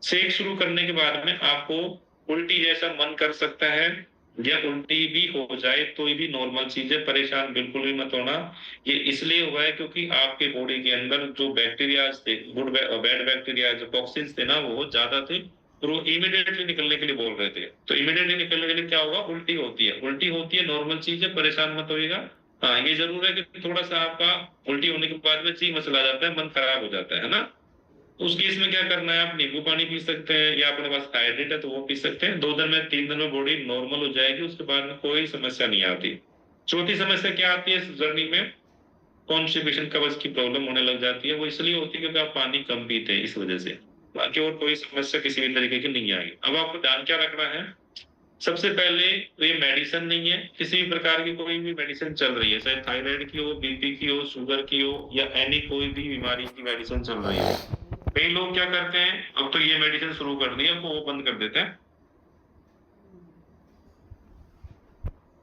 सेक शुरू करने के बाद में आपको उल्टी जैसा मन कर सकता है, या उल्टी भी हो जाए तो ये भी नॉर्मल चीज है, परेशान बिल्कुल भी मत होना। ये इसलिए हुआ है क्योंकि आपके बॉडी के अंदर जो बैक्टीरियाज थे, गुड बैड बैक्टीरिया, जो टॉक्सिन्स थे ना, वो बहुत ज्यादा थे, और वो इमीडिएटली निकलने के लिए बोल रहे थे। तो इमीडिएटली निकलने के लिए क्या होगा? उल्टी होती है। उल्टी होती है, नॉर्मल चीज है, परेशान मत होइएगा। हाँ, ये जरूर है कि थोड़ा सा आपका उल्टी होने के बाद में जी मसला जाता है, मन खराब हो जाता है ना? उस केस में क्या करना है? आप नींबू पानी पी सकते हैं, या अपने पास हाइड्रेट है तो वो पी सकते हैं। 2 दिन में 3 दिन में बॉडी नॉर्मल हो जाएगी, उसके बाद में कोई समस्या नहीं आती। चौथी समस्या क्या आती है इस जर्नी में? कॉन्स्टिपेशन, कब्ज की प्रॉब्लम होने लग जाती है। वो इसलिए होती है क्योंकि आप पानी कम पीते हैं, इस वजह से। बाकी और कोई समस्या किसी भी तरीके की नहीं आएगी। अब आपको ध्यान क्या रखना है? सबसे पहले तो ये मेडिसिन नहीं है, किसी भी प्रकार की कोई भी मेडिसिन चल रही है, चाहे थायराइड की हो, बीपी की हो, शुगर की हो, या एनी कोई भी बीमारी की मेडिसिन चल रही है। कई लोग क्या करते हैं, अब तो ये मेडिसिन शुरू कर दी है, अब वो बंद कर देते हैं।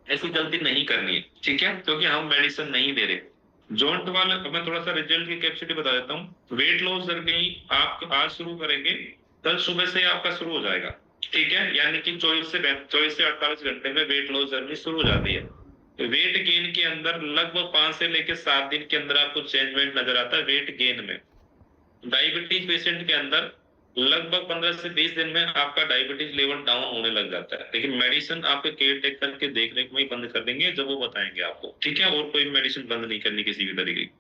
ऐसी गलती नहीं करनी है, ठीक है? क्योंकि हम मेडिसिन नहीं दे रहे। जॉइंट वाले, मैं थोड़ा सा रिजल्ट की कैपेसिटी बता देता हूँ। वेट लॉस जर्नी आप आज शुरू करेंगे, कल सुबह से आपका शुरू हो जाएगा। ठीक है? यानी कि 24 से 48 घंटे में वेट लॉस जर्नी शुरू हो जाती है। वेट गेन के अंदर लगभग 5 से लेकर 7 दिन के अंदर आपको चेंजमेंट नजर आता है वेट गेन में। डायबिटीज पेशेंट के अंदर लगभग 15 से 20 दिन में आपका डायबिटीज लेवल डाउन होने लग जाता है। लेकिन मेडिसिन आपके केयर टेकर के देख रेख में ही बंद कर देंगे जब वो बताएंगे आपको। ठीक है? और कोई मेडिसिन बंद नहीं करनी किसी भी तरीके की।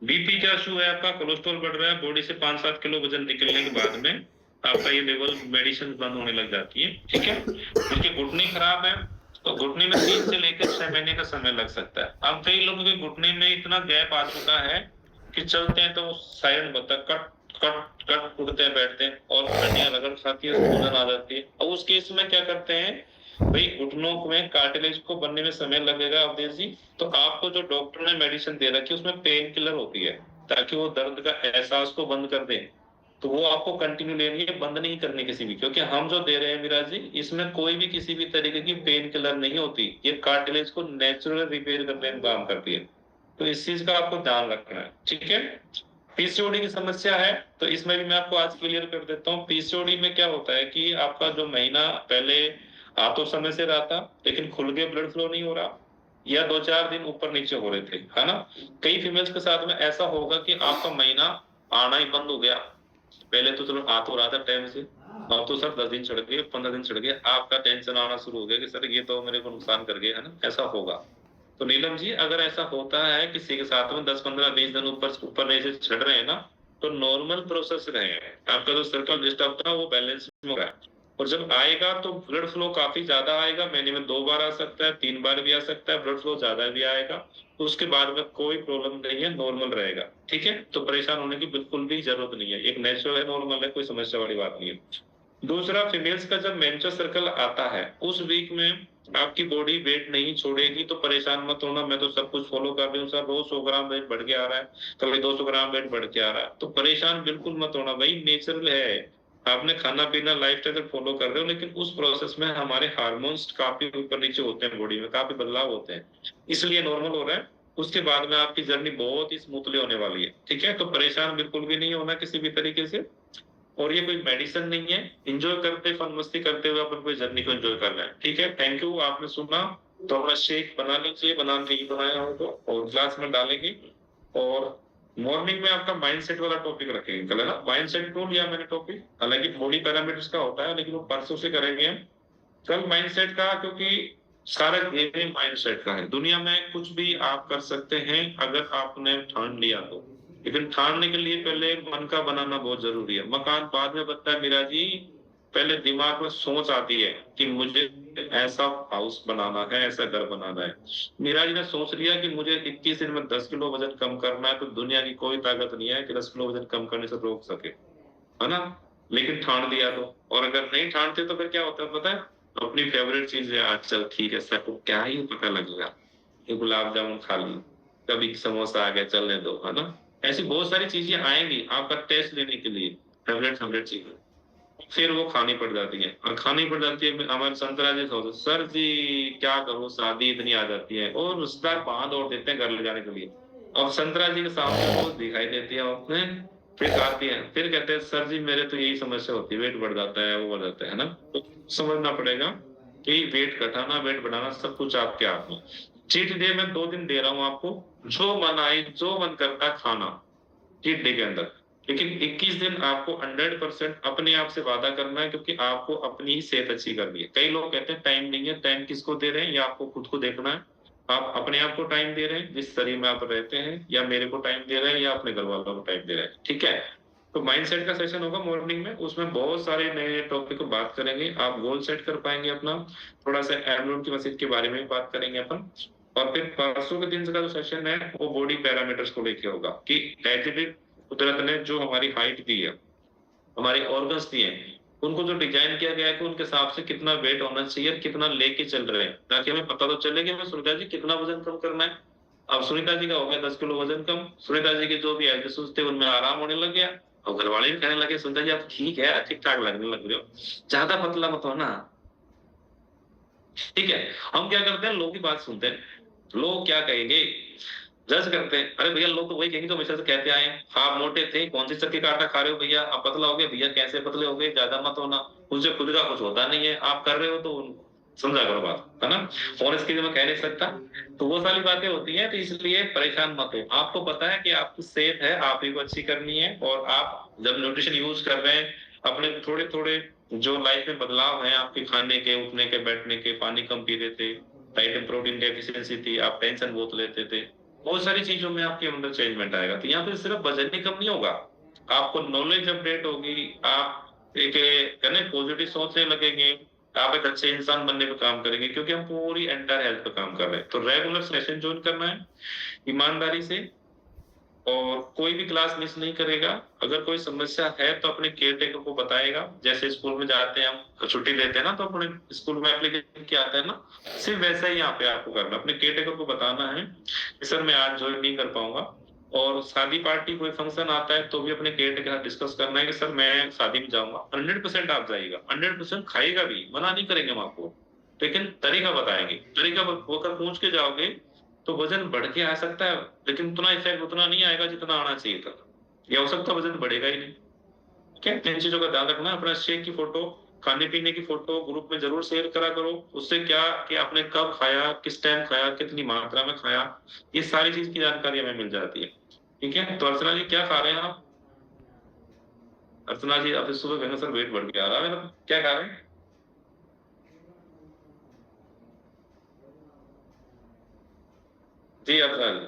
बीपी का इशू है, आपका कोलेस्ट्रॉल बढ़ रहा है, बॉडी से 5-7 किलो वजन निकलने के बाद में आपका ये लेवल मेडिसिन बंद होने लग जाती है। ठीक है? क्योंकि घुटने खराब है तो घुटने में 3 से लेकर 6 महीने का समय लग सकता है। अब कई लोगों के घुटने में इतना गैप आ चुका है कि चलते हैं तो साइलेंट होता है, कट कट कट उठते हैं, बैठते हैं, और हड्डियां रगड़ खाती है, सूजन आ जाती है। अब उस केस में क्या करते हैं भाई, घुटनों में कार्टिलेज को बनने में समय लगेगा अवधेश जी, तो आपको जो डॉक्टर ने मेडिसिन दे रखी है उसमें पेन किलर होती है, ताकि वो दर्द का एहसास को बंद कर दे। तो वो आपको कंटिन्यू लेनी है, बंद नहीं करनी किसी भी। क्योंकि हम जो दे रहे हैं विराज जी, इसमें कोई भी किसी भी तरीके की पेन किलर नहीं होती, ये कार्टिलेज को नेचुरल रिपेयर करने में काम करती है। तो इस चीज का आपको ध्यान रखना है। ठीक है? पीसीओडी की समस्या है तो इसमें भी मैं आपको आज क्लियर कर देता हूँ। पीसीओडी में क्या होता है कि आपका जो महीना पहले आ तो समय से रहा था, लेकिन खुल के ब्लड फ्लो नहीं हो रहा, या 2-4 दिन ऊपर नीचे हो रहे थे, है ना। कई फीमेल्स के साथ में ऐसा होगा कि आपका महीना आना ही बंद हो गया। पहले तो चलो आ तो रहा था टाइम से, अब तो सर 10 दिन चढ़ गए, 15 दिन चढ़ गए, आपका टेंशन आना शुरू हो गया कि सर ये तो मेरे को नुकसान कर गया, है ना। ऐसा होगा। तो नीलम जी, अगर ऐसा होता है किसी के साथ में 10-15-20 दिन ऊपर ऊपर नीचे चढ़ रहे हैं ना, तो नॉर्मल प्रोसेस रहे हैं, आपका जो सर्कल डिस्टर्ब था वो बैलेंस में हो रहा है। और जब आएगा तो ब्लड फ्लो काफी ज्यादा आएगा, महीने में 2 बार आ सकता है, 3 बार भी आ सकता है, ब्लड फ्लो ज्यादा भी आएगा। तो उसके बाद में कोई प्रॉब्लम नहीं है, नॉर्मल रहेगा, ठीक है। तो परेशान होने की बिल्कुल भी जरूरत नहीं है, एक नेचुरल है, नॉर्मल है, कोई समस्या वाली बात नहीं है। दूसरा, फीमेल्स का जब मेंस्ट्रुअल सर्कल आता है उस वीक में आपकी बॉडी वेट नहीं छोड़ेगी, तो परेशान मत होना। मैं तो सब कुछ फॉलो कर रही हूँ सर, रोज 100 ग्राम वेट बढ़ के आ रहा है, कभी 200 ग्राम वेट बढ़ के आ रहा है, तो परेशान बिल्कुल मत होना भाई, नेचुरल है। आपने खाना पीना लाइफ स्टाइल फॉलो कर रहे हो, लेकिन उस प्रोसेस में हमारे हार्मोन्स काफी ऊपर नीचे होते हैं, बॉडी में काफी बदलाव होते हैं, इसलिए नॉर्मल हो रहा है। उसके बाद में आपकी जर्नी बहुत ही स्मूथली होने वाली है, ठीक है। तो परेशान बिल्कुल भी नहीं होना किसी भी तरीके से। और ये कोई मेडिसिन नहीं है, एंजॉय करते फन मस्ती करते हुए अपन कोई जर्नी को एंजॉय करना है, ठीक है। थैंक यू, आपने सुना। तो अपना शेक बना लीजिए, बना नहीं बनाया हो तो, और ग्लास में डालेंगे। और मॉर्निंग में आपका माइंडसेट वाला टॉपिक रखेंगे कल, है ना। माइंडसेट टूल या मैंने टॉपिक, हालांकि बॉडी पैरामीटर्स का होता है, लेकिन वो परसों से करेंगे हम कल माइंडसेट का, क्योंकि सारा गेम ही माइंडसेट का है। दुनिया में कुछ भी आप कर सकते हैं अगर आपने ठान लिया तो, लेकिन ठानने के लिए पहले मन का बनाना बहुत जरूरी है। मकान बाद में बनता है मीरा जी, पहले दिमाग में सोच आती है कि मुझे ऐसा हाउस बनाना है, ऐसा घर बनाना है। मीरा जी ने सोच लिया कि मुझे 21 दिन में 10 किलो वजन कम करना है, तो दुनिया की कोई ताकत नहीं है कि 10 किलो वजन कम करने से रोक सके, है ना। लेकिन ठान दिया तो, और अगर नहीं ठानते तो फिर क्या होता है पता है, अपनी फेवरेट चीज है, आज चल ठीक है, सबको क्या ही पता लगेगा, ये गुलाब जामुन खा ली, कभी समोसा आ गया, चलने दो, है ना। ऐसी बहुत सारी चीजें आएंगी आपका टेस्ट लेने के लिए, फेवरेट फेवरेट चीजें, फिर वो खानी पड़ जाती है। और खानी पड़ जाती है, हमारे संतरा जी सोचो सर जी क्या करो, शादी इतनी आ जाती है, और रिश्तेदार वहां दौड़ देते हैं घर ले जाने के लिए। अब संतरा जी के सामने रोज दिखाई देती है उसने, फिर आती है, फिर कहते हैं सर जी मेरे तो यही समस्या होती है, वेट बढ़ जाता है, वो बढ़ जाता है ना। तो समझना पड़ेगा कि वेट घटाना वेट बढ़ाना सब कुछ आपके हाथ में। चीट डे में 2 दिन दे रहा हूँ आपको, जो मन आए जो मन करता है खाना चीट डे के अंदर, लेकिन 21 दिन आपको 100% अपने आप से वादा करना है, क्योंकि आपको अपनी ही सेहत अच्छी करनी है। कई लोग कहते हैं टाइम नहीं है, टाइम किसको दे रहे हैं, या आपको खुद को देखना है। आप अपने आप को टाइम दे रहे हैं जिस शरीर में आप रहते हैं, या मेरे को टाइम दे रहे हैं, या अपने घर वालों को टाइम दे रहे हैं, ठीक है। तो माइंडसेट का सेशन होगा मॉर्निंग में, उसमें बहुत सारे नए नए टॉपिक को बात करेंगे, आप गोल सेट कर पाएंगे अपना। थोड़ा सा एमलून की मस्जिद के बारे में भी बात करेंगे अपन। और फिर परसों के दिन का जो सेशन है वो बॉडी पैरामीटर्स को लेके होगा, कि एज कुदरत ने जो हमारी हाइट दी है, हमारे ऑर्गन्स दिए हैं, उनको जो डिजाइन किया गया है कि उनके हिसाब से कितना वेट होना चाहिए और कितना लेके चल रहे हैं, ताकि हमें पता तो चले कि हमें सुनीता जी कितना वजन कम करना है। अब सुनीता जी का हो गया 10 किलो वजन कम, सुनीता जी के जो भी हेल्थ इश्यूज थे उनमें आराम होने लग गया, और घर वाले भी कहने लगे सुनीता जी आप ठीक है, ठीक ठाक लगने लग रहे हो, ज्यादा पतला मत हो ना, ठीक है। हम क्या करते हैं, लोग की बात सुनते हैं, लोग क्या कहेंगे, जज करते हैं। अरे भैया लोग तो वही कहेंगे जो हमेशा से कहते आए हैं, आप मोटे थे कौन सी चक्की का आटा खा रहे हो भैया, आप पतला हो गए भैया, कैसे पतले हो गए, ज्यादा मत होना, उनसे खुद का कुछ होता नहीं है, आप कर रहे हो तो समझा करो बात, है ना। और इसके लिए मैं कह नहीं सकता, तो वो सारी बातें होती हैं, तो इसलिए परेशान मत हो। आपको पता है कि आपकी सेहत है, आप ही को अच्छी करनी है, और आप जब न्यूट्रिशन यूज कर रहे हैं, अपने थोड़े थोड़े जो लाइफ में बदलाव है आपके, खाने के, उठने के, बैठने के, पानी कम पी रहे थे, डाइट में प्रोटीन डेफिशिएंसी थी, आप टेंशन बहुत लेते थे, बहुत सारी चीजों में आपके अंदर चेंजमेंट आएगा। तो यहाँ पे सिर्फ वजन ही कम नहीं होगा, आपको नॉलेज अपडेट होगी, आप एक कहने पॉजिटिव सोचने लगेंगे, आप एक अच्छे इंसान बनने पे काम करेंगे, क्योंकि हम पूरी एंटायर हेल्थ पे काम कर रहे हैं। तो रेगुलर सेशन ज्वाइन करना है ईमानदारी से, और कोई भी क्लास मिस नहीं करेगा। अगर कोई समस्या है तो अपने केयर टेकर को बताएगा, जैसे स्कूल में जाते हैं हम छुट्टी लेते हैं ना, तो अपने स्कूल में एप्लीकेशन क्या आता है ना, सिर्फ वैसा ही यहाँ पे आपको करना, अपने केयर टेकर को बताना है कि सर मैं आज ज्वाइन नहीं कर पाऊंगा। और शादी पार्टी कोई फंक्शन आता है तो भी अपने केयर टेकर के साथ डिस्कस करना है कि सर मैं शादी में जाऊंगा, 100% आप जाइएगा, 100% खाएगा भी, मना नहीं करेंगे हम आपको, लेकिन तरीका बताएंगे। तरीका होकर पूछ के जाओगे तो वजन बढ़ के आ सकता है, लेकिन उतना इफेक्ट उतना नहीं आएगा जितना आना चाहिए था, ये हो सकता है वजन बढ़ेगा ही नहीं। क्या इन चीजों का ध्यान रखना। अपना शेक की फोटो, खाने पीने की फोटो ग्रुप में जरूर शेयर करा करो। उससे क्या कि आपने कब खाया, किस टाइम खाया, कितनी मात्रा में खाया, ये सारी चीज की जानकारी हमें मिल जाती है। ठीक है। तो अर्चना जी क्या खा रहे हैं आप? अर्चना जी अब सुबह कहना सर वेट बढ़ के आ रहा है मेरा, क्या खा रहे हैं? जी अर्चना जी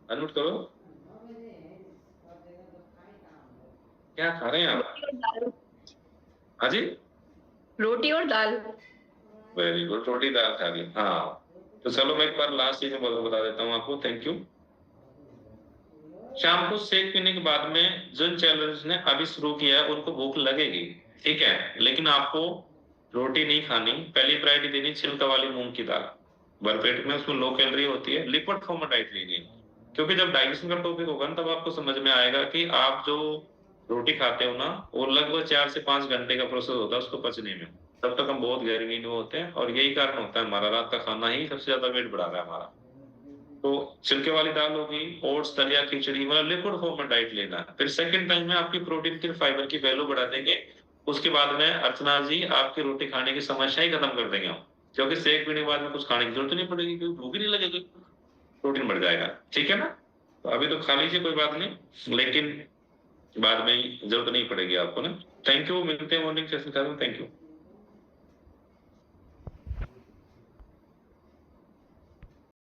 अनम्यूट करो। क्या खा रहे हैं आप? रोटी और दाल। हाँ जी, रोटी और दाल। वेरी गुड, रोटी दाल खा रही हाँ। तो चलो मैं एक बार लास्ट चीज बता देता हूँ आपको। Thank you. शाम को शेक पीने के बाद में जिन चैलेंज ने अभी शुरू किया है उनको भूख लगेगी, ठीक है, लेकिन आपको रोटी नहीं खानी। पहली प्रायोरिटी देनी छिलका वाली मूंग की दाल, भरपेट में, उसमें लो कैलोरी होती है। लिक्विड फॉर्म में डाइट लेनी है, क्योंकि जब डाइजेशन का टॉपिक होगा ना तब आपको समझ में आएगा कि आप जो रोटी खाते हो ना वो लगभग 4 से 5 घंटे का प्रोसेस होता है उसको पचने में। तब तक हम बहुत गहरी नींद में होते हैं और यही कारण होता है हमारा रात का खाना ही सबसे ज्यादा वेट बढ़ा रहा है हमारा। तो छिलके वाली दाल होगी, ओट्स, दलिया, खिचड़ी, मतलब लिक्विड फॉर्म में डाइट लेना है। फिर सेकंड टाइम में आपकी प्रोटीन की फाइबर की वैल्यू बढ़ा देंगे। उसके बाद में अर्चना जी आपकी रोटी खाने की समस्या ही खत्म कर देंगे हम, क्योंकि शेक पीने के बाद में कुछ खाने की जरूरत नहीं पड़ेगी, क्योंकि भूख ही नहीं लगेगी, प्रोटीन बढ़ जाएगा। ठीक है ना? तो अभी तो खा लीजिए, कोई बात नहीं, लेकिन बाद में जरूरत नहीं पड़ेगी आपको ना। थैंक यू, मिलते हैं मॉर्निंग सेशन का। Thank you.